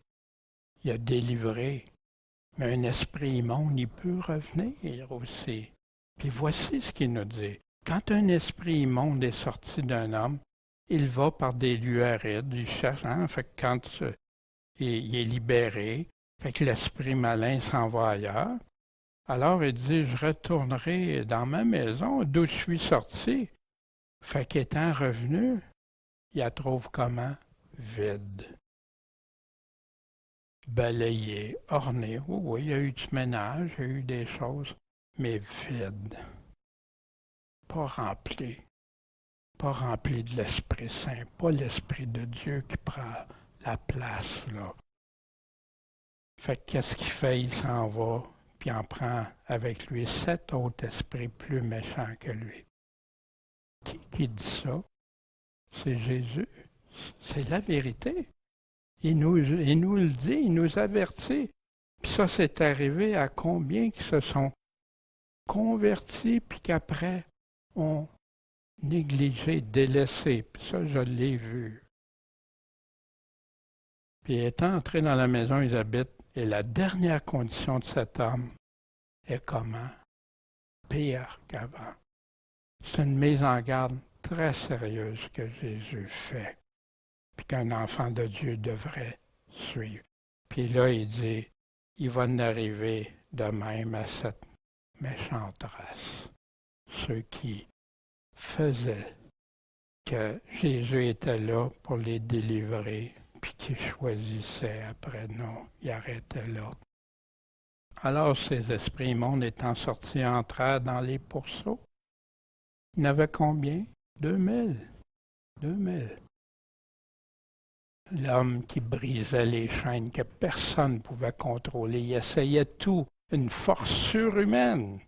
il a délivré. Mais un esprit immonde, il peut revenir aussi. Puis voici ce qu'il nous dit. Quand un esprit immonde est sorti d'un homme, il va par des lieux arides, il cherche, fait que quand il est libéré, fait que l'esprit malin s'en va ailleurs. Alors il dit, je retournerai dans ma maison d'où je suis sorti. Fait qu'étant revenu, il la trouve comment? Vide. Balayé, orné. Oui, il y a eu du ménage, il y a eu des choses, mais vide. Pas rempli. Pas rempli de l'Esprit Saint, pas l'Esprit de Dieu qui prend la place, là. Fait que qu'est-ce qu'il fait? Il s'en va, puis en prend avec lui 7 autres esprits plus méchants que lui. Qui dit ça? C'est Jésus. C'est la vérité. Il nous le dit, il nous avertit. Puis ça, c'est arrivé à combien qui se sont convertis, puis qu'après, ont négligé, délaissé. Puis ça, je l'ai vu. Puis étant entré dans la maison, ils habitent, et la dernière condition de cet homme est comment? Pire qu'avant. C'est une mise en garde très sérieuse que Jésus fait, puis qu'un enfant de Dieu devrait suivre. Puis là, il dit, il va en arriver de même à cette méchante race. Ceux qui faisaient que Jésus était là pour les délivrer, puis qui choisissaient après, non, il arrêtait là. Alors ces esprits immondes étant sortis entrèrent dans les pourceaux. Il y en avait combien? 2000. 2000. L'homme qui brisait les chaînes que personne ne pouvait contrôler. Il essayait tout. Une force surhumaine.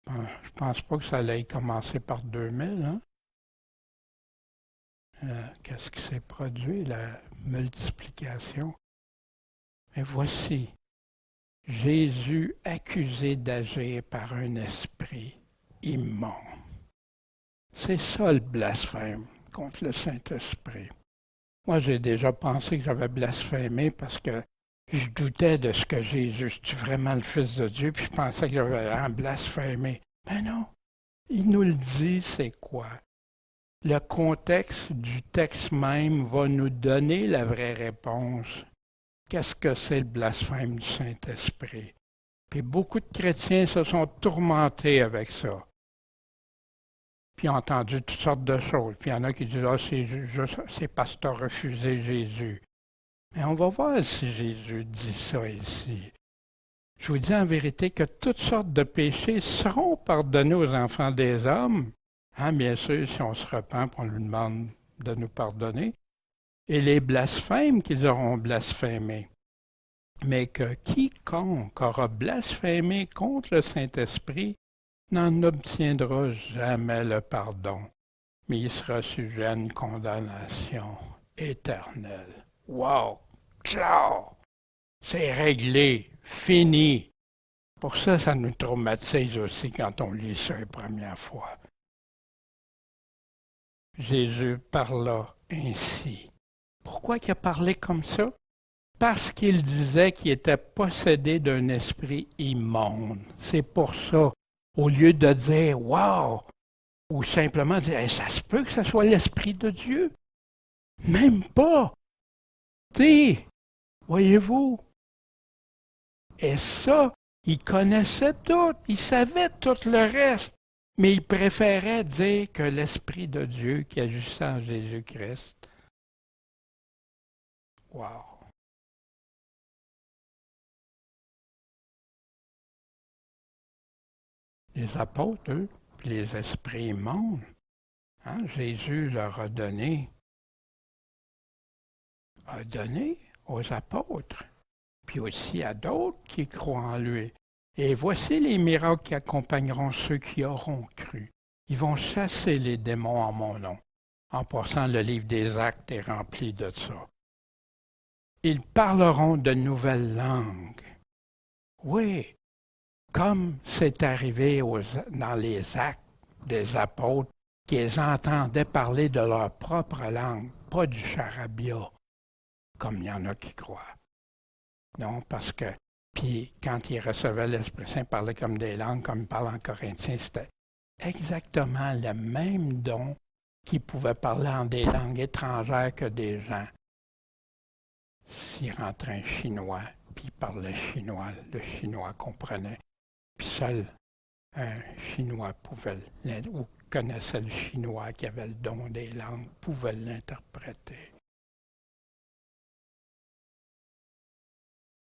Je pense pas que ça allait commencer par 2000, hein? Qu'est-ce qui s'est produit? La multiplication. Mais voici Jésus accusé d'agir par un esprit immonde. C'est ça le blasphème contre le Saint-Esprit. Moi, j'ai déjà pensé que j'avais blasphémé parce que je doutais de ce que Jésus, est-tu vraiment le Fils de Dieu, puis je pensais que j'avais blasphémé. Mais non, il nous le dit, c'est quoi? Le contexte du texte même va nous donner la vraie réponse. Qu'est-ce que c'est le blasphème du Saint-Esprit? Puis beaucoup de chrétiens se sont tourmentés avec ça. Puis ont entendu toutes sortes de choses. Puis il y en a qui disent, ah, c'est parce que tu as refusé Jésus. Mais on va voir si Jésus dit ça ici. Je vous dis en vérité que toutes sortes de péchés seront pardonnés aux enfants des hommes. Hein, bien sûr, si on se repent, on lui demande de nous pardonner. Et les blasphèmes qu'ils auront blasphémés. Mais que quiconque aura blasphémé contre le Saint-Esprit n'en obtiendra jamais le pardon, mais il sera sujet à une condamnation éternelle. Wow! Clair! C'est réglé, fini. Pour ça, ça nous traumatise aussi quand on lit ça la première fois. Jésus parla ainsi. Pourquoi il a parlé comme ça? Parce qu'il disait qu'il était possédé d'un esprit immonde. C'est pour ça. Au lieu de dire wow, ou simplement dire hey, ça se peut que ce soit l'Esprit de Dieu. Même pas. Voyez-vous. Et ça, il connaissait tout, il savait tout le reste, mais il préférait dire que l'Esprit de Dieu qui agissait en Jésus-Christ. Wow. Les apôtres, eux, puis les esprits immondes, hein, Jésus leur a donné aux apôtres, puis aussi à d'autres qui croient en lui. Et voici les miracles qui accompagneront ceux qui auront cru. Ils vont chasser les démons en mon nom. En passant, le livre des Actes est rempli de ça. Ils parleront de nouvelles langues. Oui, comme c'est arrivé dans les Actes des apôtres, qu'ils entendaient parler de leur propre langue, pas du charabia, comme il y en a qui croient. Non, parce que, puis quand ils recevaient l'Esprit Saint, ils parlaient comme des langues, comme ils parlent en Corinthiens, c'était exactement le même don qu'ils pouvaient parler en des langues étrangères que des gens. S'il rentrait un Chinois, puis il parlait chinois, le Chinois comprenait. Puis seul un Chinois pouvait, ou connaissait le Chinois qui avait le don des langues, pouvait l'interpréter.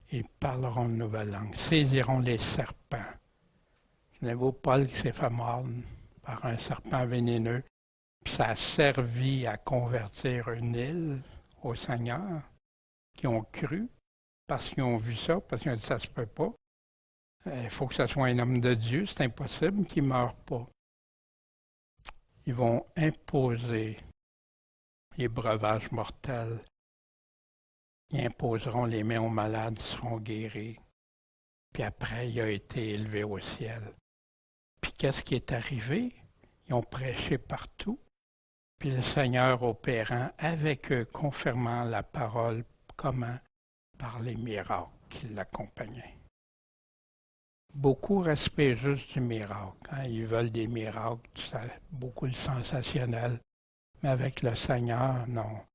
Ils parleront de nouvelles langues, saisiront les serpents. Souvenez-vous, Paul qui s'est fait mordre par un serpent vénéneux, puis ça a servi à convertir une île au Seigneur, qui ont cru, parce qu'ils ont vu ça, parce qu'ils ont dit ça se peut pas. Il faut que ce soit un homme de Dieu, c'est impossible qu'il ne meure pas. Ils vont imposer les breuvages mortels. Ils imposeront les mains aux malades, ils seront guéris. Puis après, il a été élevé au ciel. Puis qu'est-ce qui est arrivé? Ils ont prêché partout. Puis le Seigneur opérant avec eux, confirmant la parole, comment? Par les miracles qui l'accompagnaient. Beaucoup respectent juste du miracle. Hein? Ils veulent des miracles, ça, beaucoup le sensationnel. Mais avec le Seigneur, non.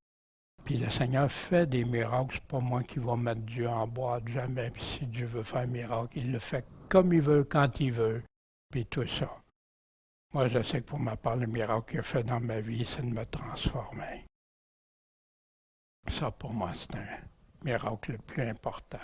Puis le Seigneur fait des miracles, c'est pas moi qui va mettre Dieu en boîte, jamais. Puis si Dieu veut faire un miracle, il le fait comme il veut, quand il veut, puis tout ça. Moi, je sais que pour ma part, le miracle qu'il a fait dans ma vie, c'est de me transformer. Ça, pour moi, c'est un miracle le plus important.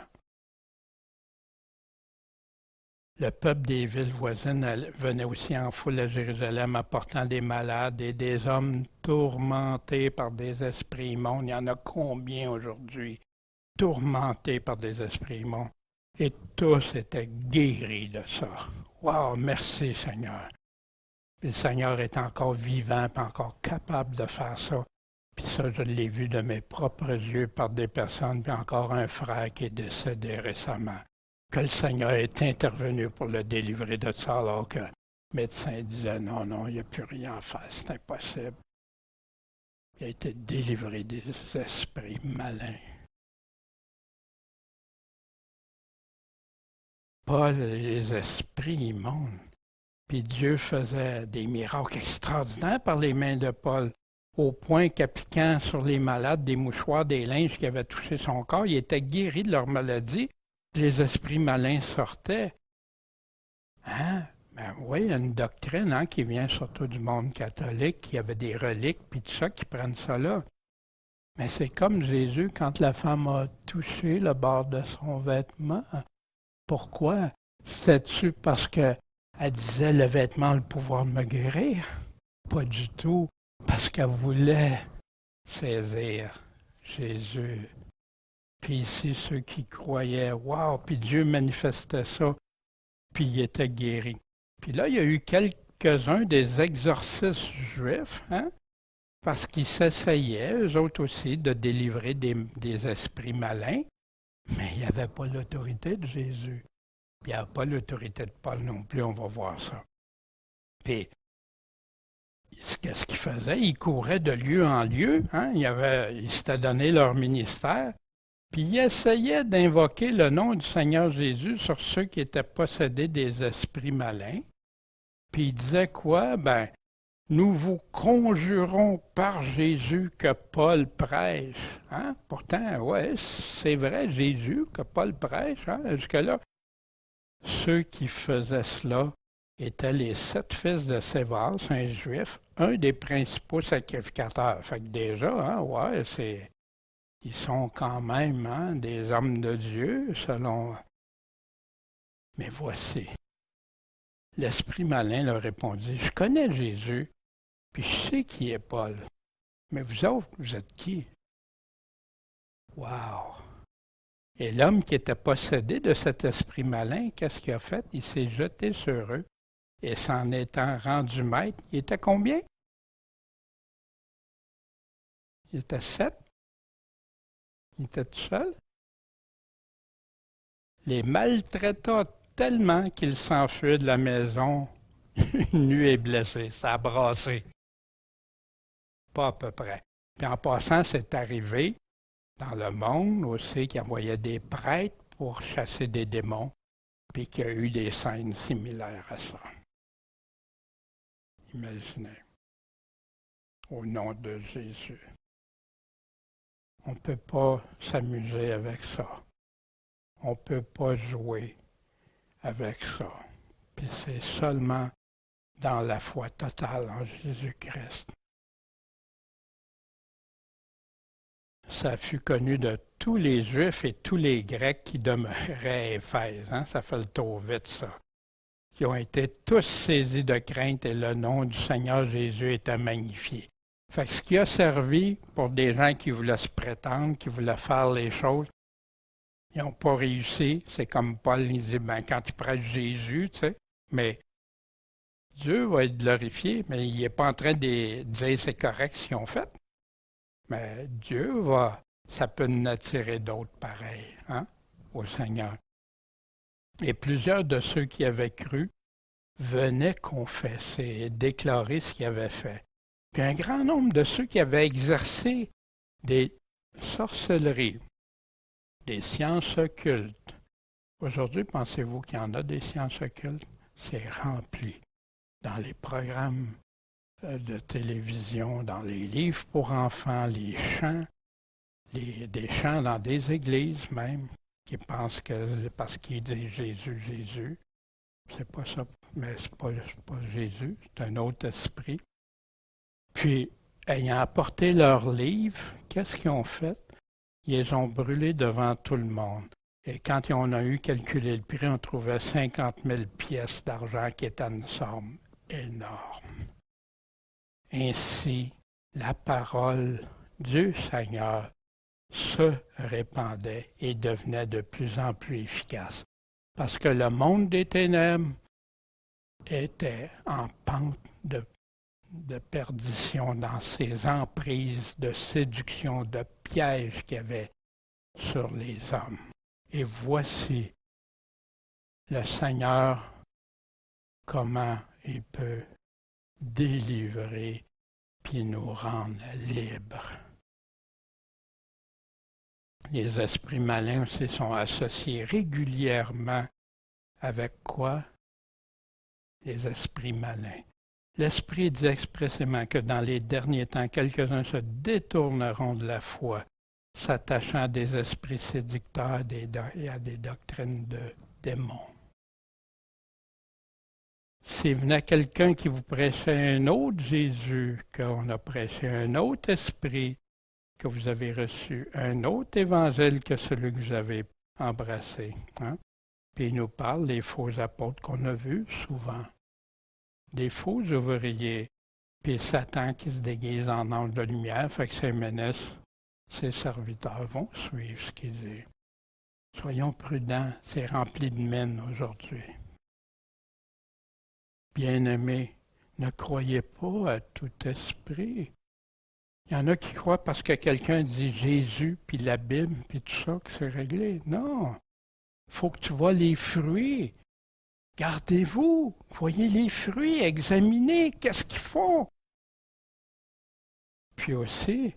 Le peuple des villes voisines venait aussi en foule à Jérusalem apportant des malades et des hommes tourmentés par des esprits immondes. Il y en a combien aujourd'hui tourmentés par des esprits immondes? Et tous étaient guéris de ça. Wow, merci Seigneur. Puis le Seigneur est encore vivant et encore capable de faire ça. Puis ça, je l'ai vu de mes propres yeux par des personnes, puis encore un frère qui est décédé récemment. Que le Seigneur est intervenu pour le délivrer de ça, alors que le médecin disait non, non, il n'y a plus rien à faire, c'est impossible. Il a été délivré des esprits malins. Paul, les esprits immondes. Puis Dieu faisait des miracles extraordinaires par les mains de Paul, au point qu'appliquant sur les malades des mouchoirs, des linges qui avaient touché son corps, il était guéri de leur maladie. Les esprits malins sortaient. Hein? Ben oui, il y a une doctrine qui vient surtout du monde catholique, qui avait des reliques, puis tout ça, qui prennent ça là. Mais c'est comme Jésus, quand la femme a touché le bord de son vêtement. Pourquoi? C'était-tu parce qu'elle disait le vêtement a le pouvoir de me guérir? Pas du tout, parce qu'elle voulait saisir Jésus. Puis ici, ceux qui croyaient, wow, puis Dieu manifestait ça, puis ils étaient guéris. Puis là, il y a eu quelques-uns des exorcistes juifs, parce qu'ils s'essayaient, eux autres aussi, de délivrer des esprits malins, mais il n'y avait pas l'autorité de Jésus. Puis il n'y avait pas l'autorité de Paul non plus, on va voir ça. Puis, qu'est-ce qu'ils faisaient? Ils couraient de lieu en lieu, ils s'étaient donné leur ministère, puis ils essayaient d'invoquer le nom du Seigneur Jésus sur ceux qui étaient possédés des esprits malins. Puis ils disaient quoi? Ben, nous vous conjurons par Jésus que Paul prêche. Pourtant, ouais, c'est vrai, Jésus que Paul prêche. Jusque-là, ceux qui faisaient cela étaient les 7 fils de Sévas, un juif, un des principaux sacrificateurs. Fait que déjà, ils sont quand même des hommes de Dieu, selon... Mais voici, l'esprit malin leur répondit, « Je connais Jésus, puis je sais qui est Paul. Mais vous autres, vous êtes qui? » Wow! Et l'homme qui était possédé de cet esprit malin, qu'est-ce qu'il a fait? Il s'est jeté sur eux, et s'en étant rendu maître, il était combien? Il était 7? Il était tout seul. Les maltraita tellement qu'ils s'enfuirent de la maison, nus et blessés. Ça a brassé. Pas à peu près. Puis en passant, c'est arrivé dans le monde aussi qu'il envoyait des prêtres pour chasser des démons, puis qu'il y a eu des scènes similaires à ça. Imaginez. Au nom de Jésus. On ne peut pas s'amuser avec ça. On ne peut pas jouer avec ça. Puis c'est seulement dans la foi totale en Jésus-Christ. Ça fut connu de tous les Juifs et tous les Grecs qui demeuraient à Éphèse. Ça fait le tour vite, ça. Ils ont été tous saisis de crainte et le nom du Seigneur Jésus était magnifié. Fait que ce qui a servi pour des gens qui voulaient se prétendre, qui voulaient faire les choses, ils n'ont pas réussi. C'est comme Paul, il dit, quand tu prêches Jésus, tu sais, mais Dieu va être glorifié, mais il n'est pas en train de dire c'est correct ce qu'ils ont fait. Mais Dieu ça peut nous attirer d'autres pareils, au Seigneur. Et plusieurs de ceux qui avaient cru venaient confesser et déclarer ce qu'ils avaient fait. Puis un grand nombre de ceux qui avaient exercé des sorcelleries, des sciences occultes. Aujourd'hui, pensez-vous qu'il y en a des sciences occultes? C'est rempli dans les programmes de télévision, dans les livres pour enfants, les chants, des chants dans des églises même, qui pensent que parce qu'ils disent Jésus, Jésus, c'est pas ça, mais c'est pas Jésus, c'est un autre esprit. Puis, ayant apporté leurs livres, qu'est-ce qu'ils ont fait? Ils les ont brûlés devant tout le monde. Et quand on a eu calculé le prix, on trouvait 50 000 pièces d'argent qui était une somme énorme. Ainsi, la parole du Seigneur se répandait et devenait de plus en plus efficace. Parce que le monde des ténèbres était en pente de perdition dans ses emprises de séduction, de pièges qu'il y avait sur les hommes. Et voici le Seigneur, comment il peut délivrer puis nous rendre libres. Les esprits malins aussi sont associés régulièrement avec quoi? Les esprits malins. L'Esprit dit expressément que dans les derniers temps, quelques-uns se détourneront de la foi, s'attachant à des esprits séducteurs et à des doctrines de démons. S'il venait quelqu'un qui vous prêchait un autre Jésus, qu'on a prêché un autre esprit, que vous avez reçu un autre évangile que celui que vous avez embrassé, hein? Puis il nous parle des faux apôtres qu'on a vus souvent, des faux ouvriers, puis Satan qui se déguise en ange de lumière, fait que ses ministres, ses serviteurs vont suivre ce qu'il dit. Soyons prudents, c'est rempli de mine aujourd'hui. Bien-aimés, ne croyez pas à tout esprit. Il y en a qui croient parce que quelqu'un dit Jésus, puis la Bible, puis tout ça, que c'est réglé. Non, il faut que tu vois les fruits. Gardez-vous, voyez les fruits, examinez, qu'est-ce qu'ils font. Puis aussi,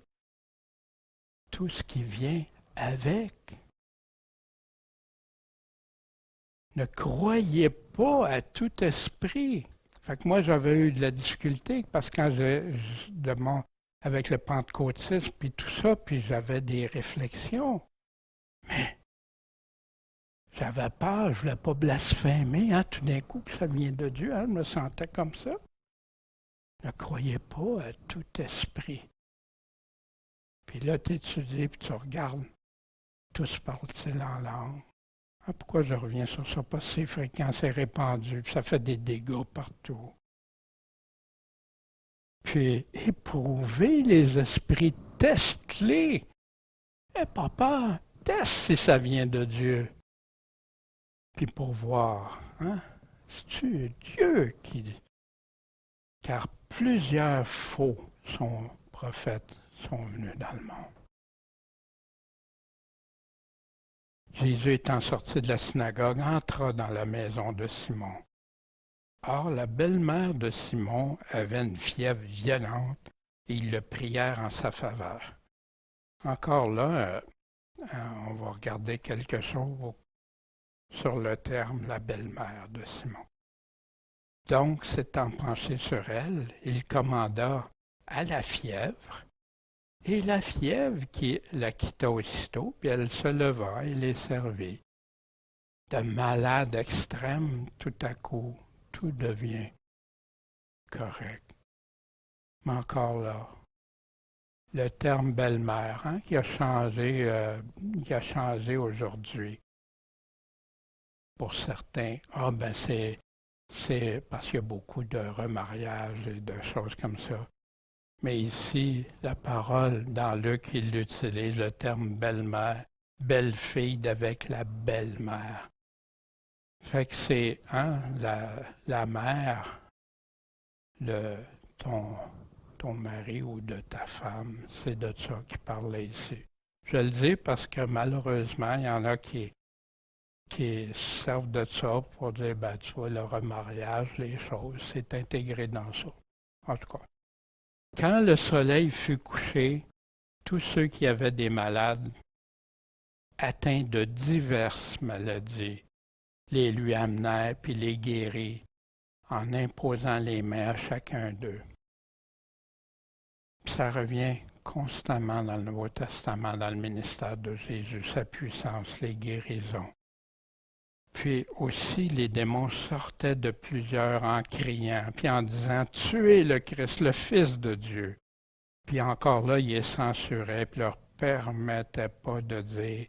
tout ce qui vient avec. Ne croyez pas à tout esprit. Fait que moi, j'avais eu de la difficulté parce que quand avec le pentecôtisme puis tout ça, puis j'avais des réflexions. Mais j'avais peur, je ne voulais pas blasphémer, hein, tout d'un coup que ça vient de Dieu, hein, je me sentais comme ça. Ne croyez pas à tout esprit. Puis là, tu étudies, puis tu regardes, tous parlent-ils en langue. Ah, pourquoi je reviens sur ça? Parce que c'est fréquent, c'est répandu, puis ça fait des dégâts partout. Puis éprouvez les esprits, teste-les. N'aie pas peur, teste si ça vient de Dieu. Puis pour voir, hein, c'est-tu Dieu qui dit? Car plusieurs faux prophètes sont venus dans le monde. Jésus étant sorti de la synagogue, entra dans la maison de Simon. Or, la belle-mère de Simon avait une fièvre violente et ils le prièrent en sa faveur. Encore là, on va regarder quelque chose sur le terme la belle-mère de Simon. Donc, s'étant penché sur elle, il commanda à la fièvre, et la fièvre qui la quitta aussitôt, puis elle se leva et les servit. De malade extrême, tout à coup, tout devient correct. Mais encore là, le terme belle-mère, hein, qui a changé aujourd'hui. Pour certains, c'est parce qu'il y a beaucoup de remariages et de choses comme ça. Mais ici, la parole, dans Luc, il utilise le terme belle-mère, belle-fille avec la belle-mère. Fait que c'est la mère de ton mari ou de ta femme. C'est de ça qu'il parlait ici. Je le dis parce que malheureusement, il y en a qui servent de ça pour dire, tu vois, le remariage, les choses, c'est intégré dans ça. En tout cas, quand le soleil fut couché, tous ceux qui avaient des malades atteints de diverses maladies, les lui amenèrent puis les guérit en imposant les mains à chacun d'eux. Ça revient constamment dans le Nouveau Testament, dans le ministère de Jésus, sa puissance, les guérisons. Puis aussi, les démons sortaient de plusieurs en criant, puis en disant « Tuez le Christ, le Fils de Dieu ». Puis encore là, ils les censuraient, puis leur permettaient pas de dire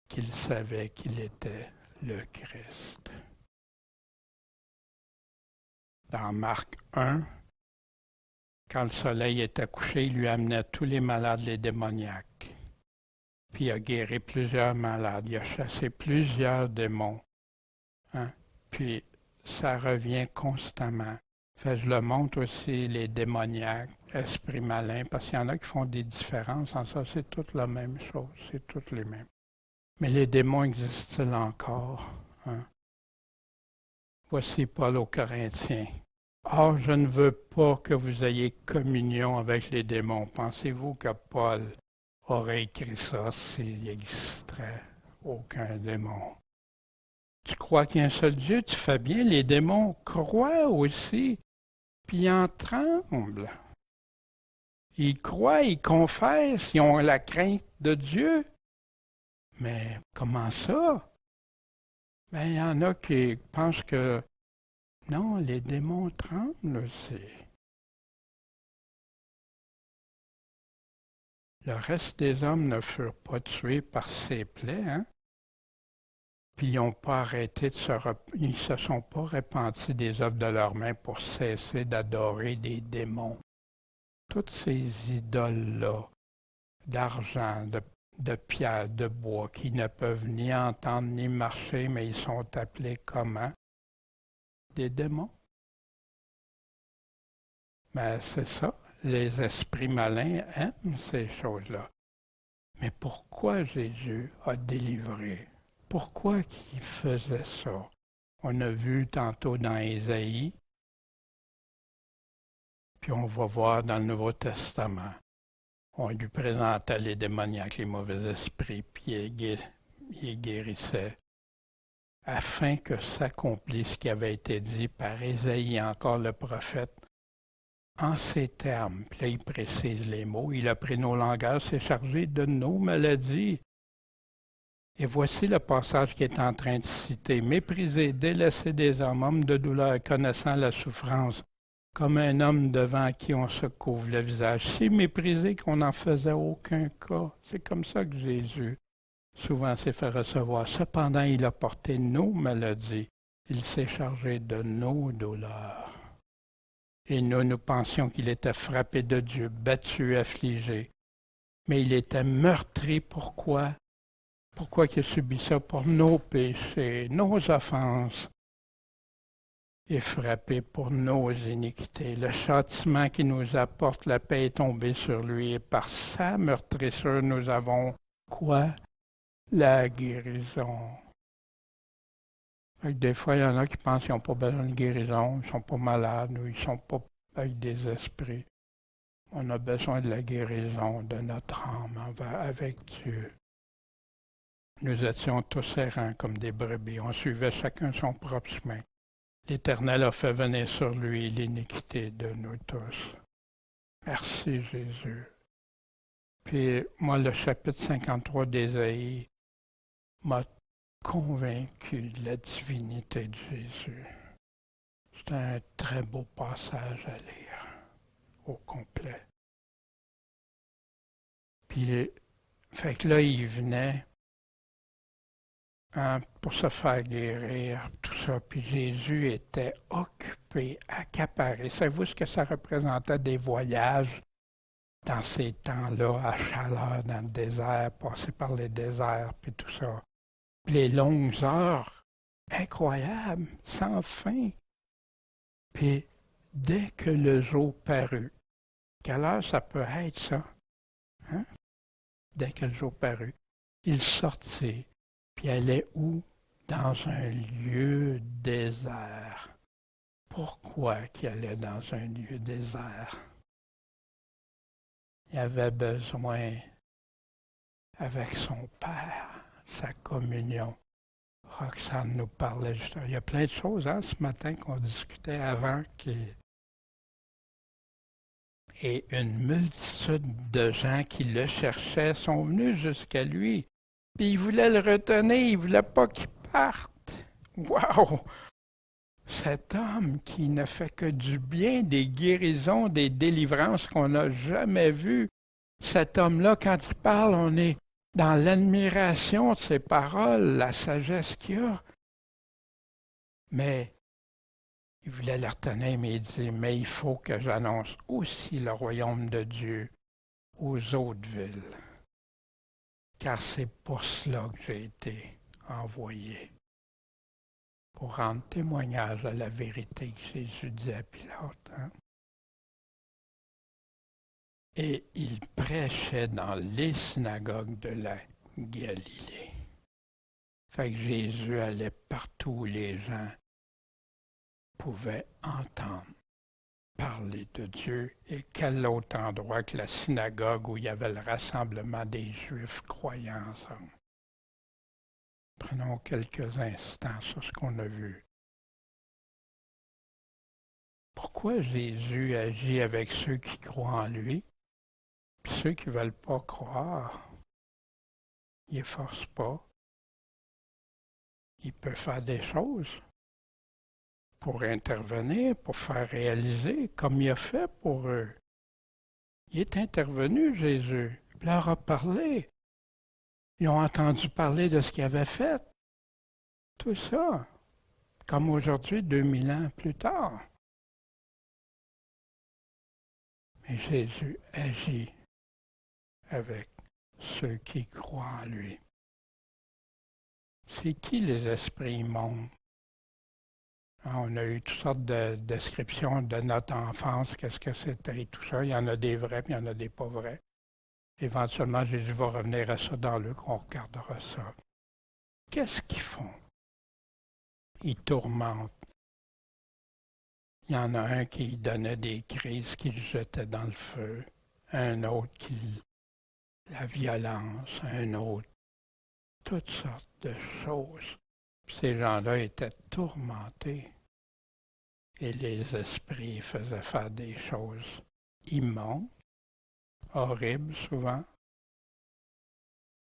qu'il savait qu'il était le Christ. Dans Marc 1, quand le soleil était couché, il lui amenait tous les malades, les démoniaques. Puis il a guéri plusieurs malades, il a chassé plusieurs démons. Hein? Puis ça revient constamment. Fait, je le montre aussi, les démoniaques, esprits malins, parce qu'il y en a qui font des différences en ça, c'est toute la même chose, c'est toutes les mêmes. Mais les démons existent-ils encore? Hein? Voici Paul aux Corinthiens. Or, je ne veux pas que vous ayez communion avec les démons. Pensez-vous que Paul aurait écrit ça s'il n'existerait aucun démon? Tu crois qu'il y a un seul Dieu, tu fais bien, les démons croient aussi, puis ils en tremblent. Ils croient, ils confessent, ils ont la crainte de Dieu. Mais comment ça? Ben, il y en a qui pensent que non, les démons tremblent aussi. Le reste des hommes ne furent pas tués par ces plaies, hein? Puis ils n'ont pas arrêté ils ne se sont pas repentis des œuvres de leurs mains pour cesser d'adorer des démons. Toutes ces idoles-là, d'argent, de pierre, de bois, qui ne peuvent ni entendre ni marcher, mais ils sont appelés comment? Des démons. Mais c'est ça, les esprits malins aiment ces choses-là. Mais pourquoi Jésus a délivré? Pourquoi il faisait ça? On a vu tantôt dans Ésaïe, puis on va voir dans le Nouveau Testament. On lui présentait les démoniaques, les mauvais esprits, puis il guérissait, afin que s'accomplisse ce qui avait été dit par Ésaïe, encore le prophète, en ces termes. Puis là, il précise les mots. Il a pris nos langages, s'est chargé de nos maladies. Et voici le passage qui est en train de citer. Méprisé, délaissé des hommes de douleur, connaissant la souffrance, comme un homme devant qui on se couvre le visage, si méprisé qu'on n'en faisait aucun cas. C'est comme ça que Jésus souvent s'est fait recevoir. Cependant, il a porté nos maladies. Il s'est chargé de nos douleurs. Et nous pensions qu'il était frappé de Dieu, battu, affligé. Mais il était meurtri. Pourquoi? Pourquoi il a subi ça? Pour nos péchés, nos offenses. Et frappé pour nos iniquités. Le châtiment qui nous apporte la paix est tombé sur lui. Et par sa meurtrissure, nous avons quoi? La guérison. Des fois, il y en a qui pensent qu'ils n'ont pas besoin de guérison, ils ne sont pas malades ou ils ne sont pas avec des esprits. On a besoin de la guérison de notre âme avec Dieu. Nous étions tous errants comme des brebis, on suivait chacun son propre chemin. L'Éternel a fait venir sur lui l'iniquité de nous tous. Merci Jésus. Puis moi, le chapitre 53 d'Ésaïe m'a convaincu de la divinité de Jésus. C'est un très beau passage à lire, au complet. Puis, fait que là, il venait pour se faire guérir, tout ça. Puis Jésus était occupé, accaparé. Savez-vous ce que ça représentait des voyages dans ces temps-là, à chaleur, dans le désert, passer par les déserts, puis tout ça. Puis les longues heures, incroyables, sans fin. Puis dès que le jour parut, quelle heure ça peut être ça? Hein? Dès que le jour parut, il sortit. Puis allait où? Dans un lieu désert. Pourquoi qu'il allait dans un lieu désert? Il avait besoin, avec son Père, sa communion. Roxane nous parlait justement. Il y a plein de choses ce matin qu'on discutait avant. Et une multitude de gens qui le cherchaient sont venus jusqu'à lui. Puis il voulait le retenir, il ne voulait pas qu'il parte. Wow! Cet homme qui ne fait que du bien, des guérisons, des délivrances qu'on n'a jamais vues. Cet homme-là, quand il parle, on est dans l'admiration de ses paroles, la sagesse qu'il a, mais il voulait la retenir, mais il dit, mais il faut que j'annonce aussi le royaume de Dieu aux autres villes, car c'est pour cela que j'ai été envoyé, pour rendre témoignage à la vérité que Jésus dit à Pilate. Hein? Et il prêchait dans les synagogues de la Galilée. Fait que Jésus allait partout où les gens pouvaient entendre parler de Dieu. Et quel autre endroit que la synagogue où il y avait le rassemblement des Juifs croyants ensemble. Prenons quelques instants sur ce qu'on a vu. Pourquoi Jésus agit avec ceux qui croient en lui, puis ceux qui ne veulent pas croire? Il ne force pas. Il peut faire des choses pour intervenir, pour faire réaliser, comme il a fait pour eux. Il est intervenu, Jésus. Il leur a parlé. Ils ont entendu parler de ce qu'il avait fait. Tout ça, comme aujourd'hui, 2000 ans plus tard. Mais Jésus agit avec ceux qui croient en lui. C'est qui les esprits immondes? On a eu toutes sortes de descriptions de notre enfance, qu'est-ce que c'était et tout ça. Il y en a des vrais, puis il y en a des pas vrais. Éventuellement, Jésus va revenir à ça dans Luc, on regardera ça. Qu'est-ce qu'ils font? Ils tourmentent. Il y en a un qui donnait des crises, qui le jetait dans le feu. Un autre qui... la violence, un autre. Toutes sortes de choses. Ces gens-là étaient tourmentés. Et les esprits faisaient faire des choses immondes, horribles souvent,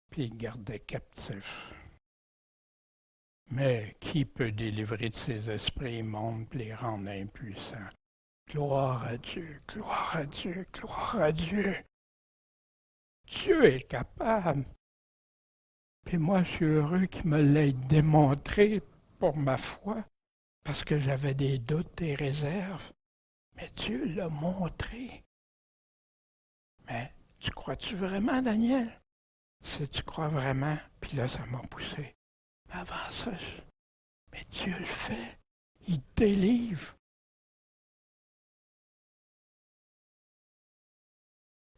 puis ils gardaient captifs. Mais qui peut délivrer de ces esprits immondes et les rendre impuissants? Gloire à Dieu, gloire à Dieu, gloire à Dieu. Dieu est capable. Puis moi, je suis heureux qu'il me l'ait démontré pour ma foi, parce que j'avais des doutes, des réserves. Mais Dieu l'a montré. Mais tu crois-tu vraiment, Daniel? Si tu crois vraiment, puis là, ça m'a poussé. Mais avant ça, mais Dieu le fait. Il te délivre.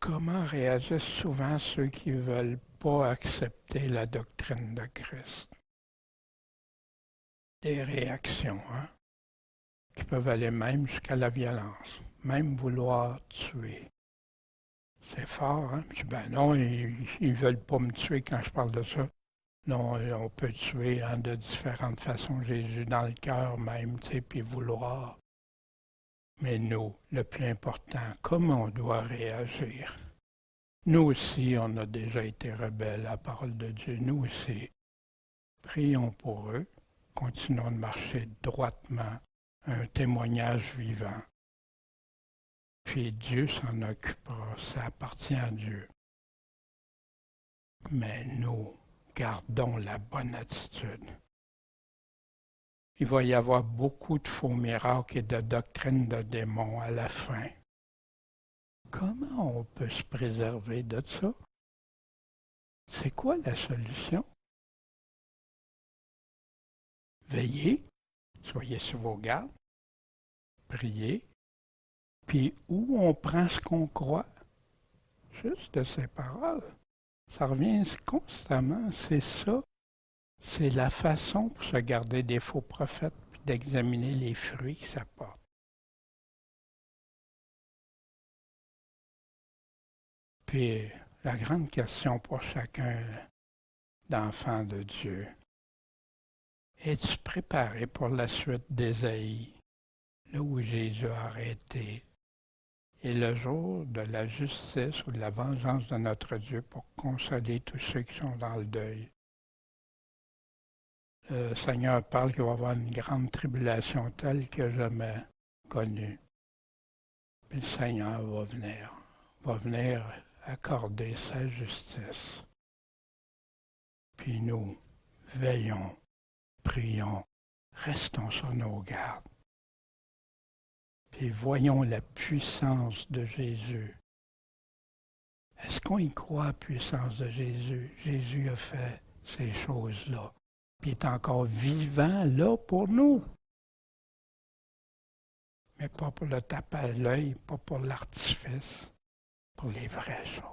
Comment réagissent souvent ceux qui ne veulent pas accepter la doctrine de Christ? Des réactions, hein? Qui peuvent aller même jusqu'à la violence, même vouloir tuer. C'est fort, hein? Je dis, ben non, ils ne veulent pas me tuer quand je parle de ça. Non, on peut tuer hein, de différentes façons, Jésus, dans le cœur même, tu sais, puis vouloir. Mais nous, le plus important, comment on doit réagir? Nous aussi, on a déjà été rebelles à la parole de Dieu. Nous aussi, prions pour eux. Continuons de marcher droitement, un témoignage vivant. Puis Dieu s'en occupera, ça appartient à Dieu. Mais nous, gardons la bonne attitude. Il va y avoir beaucoup de faux miracles et de doctrines de démons à la fin. Comment on peut se préserver de ça? C'est quoi la solution? Veillez, soyez sur vos gardes, priez, puis où on prend ce qu'on croit? Juste de ces paroles. Ça revient constamment, c'est ça. C'est la façon pour se garder des faux prophètes puis d'examiner les fruits que ça porte. Puis la grande question pour chacun d'enfant de Dieu, es-tu préparé pour la suite d'Ésaïe, là où Jésus a arrêté, et le jour de la justice ou de la vengeance de notre Dieu pour consoler tous ceux qui sont dans le deuil? Le Seigneur parle qu'il va y avoir une grande tribulation telle que jamais connue. Puis le Seigneur va venir accorder sa justice. puis nous veillons, prions, restons sur nos gardes. Puis voyons la puissance de Jésus. Est-ce qu'on y croit, la puissance de Jésus? Jésus a fait ces choses-là. Puis il est encore vivant là pour nous. Mais pas pour le tape à l'œil, pas pour l'artifice, pour les vraies choses.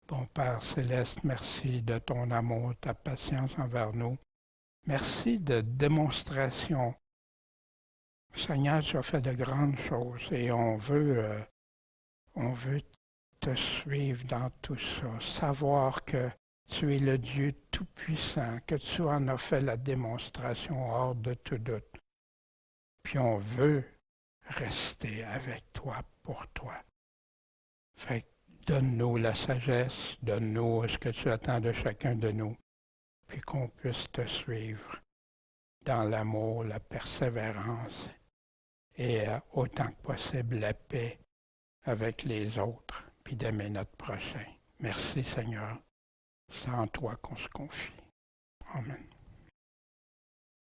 Bon Père Céleste, merci de ton amour, ta patience envers nous. Merci de démonstration. Seigneur, tu as fait de grandes choses et on veut te suivre dans tout ça, savoir que tu es le Dieu Tout-Puissant, que tu en as fait la démonstration hors de tout doute. Puis on veut rester avec toi, pour toi. Fait que donne-nous la sagesse, donne-nous ce que tu attends de chacun de nous, puis qu'on puisse te suivre dans l'amour, la persévérance et autant que possible la paix avec les autres, puis d'aimer notre prochain. Merci Seigneur, c'est en toi qu'on se confie. Amen.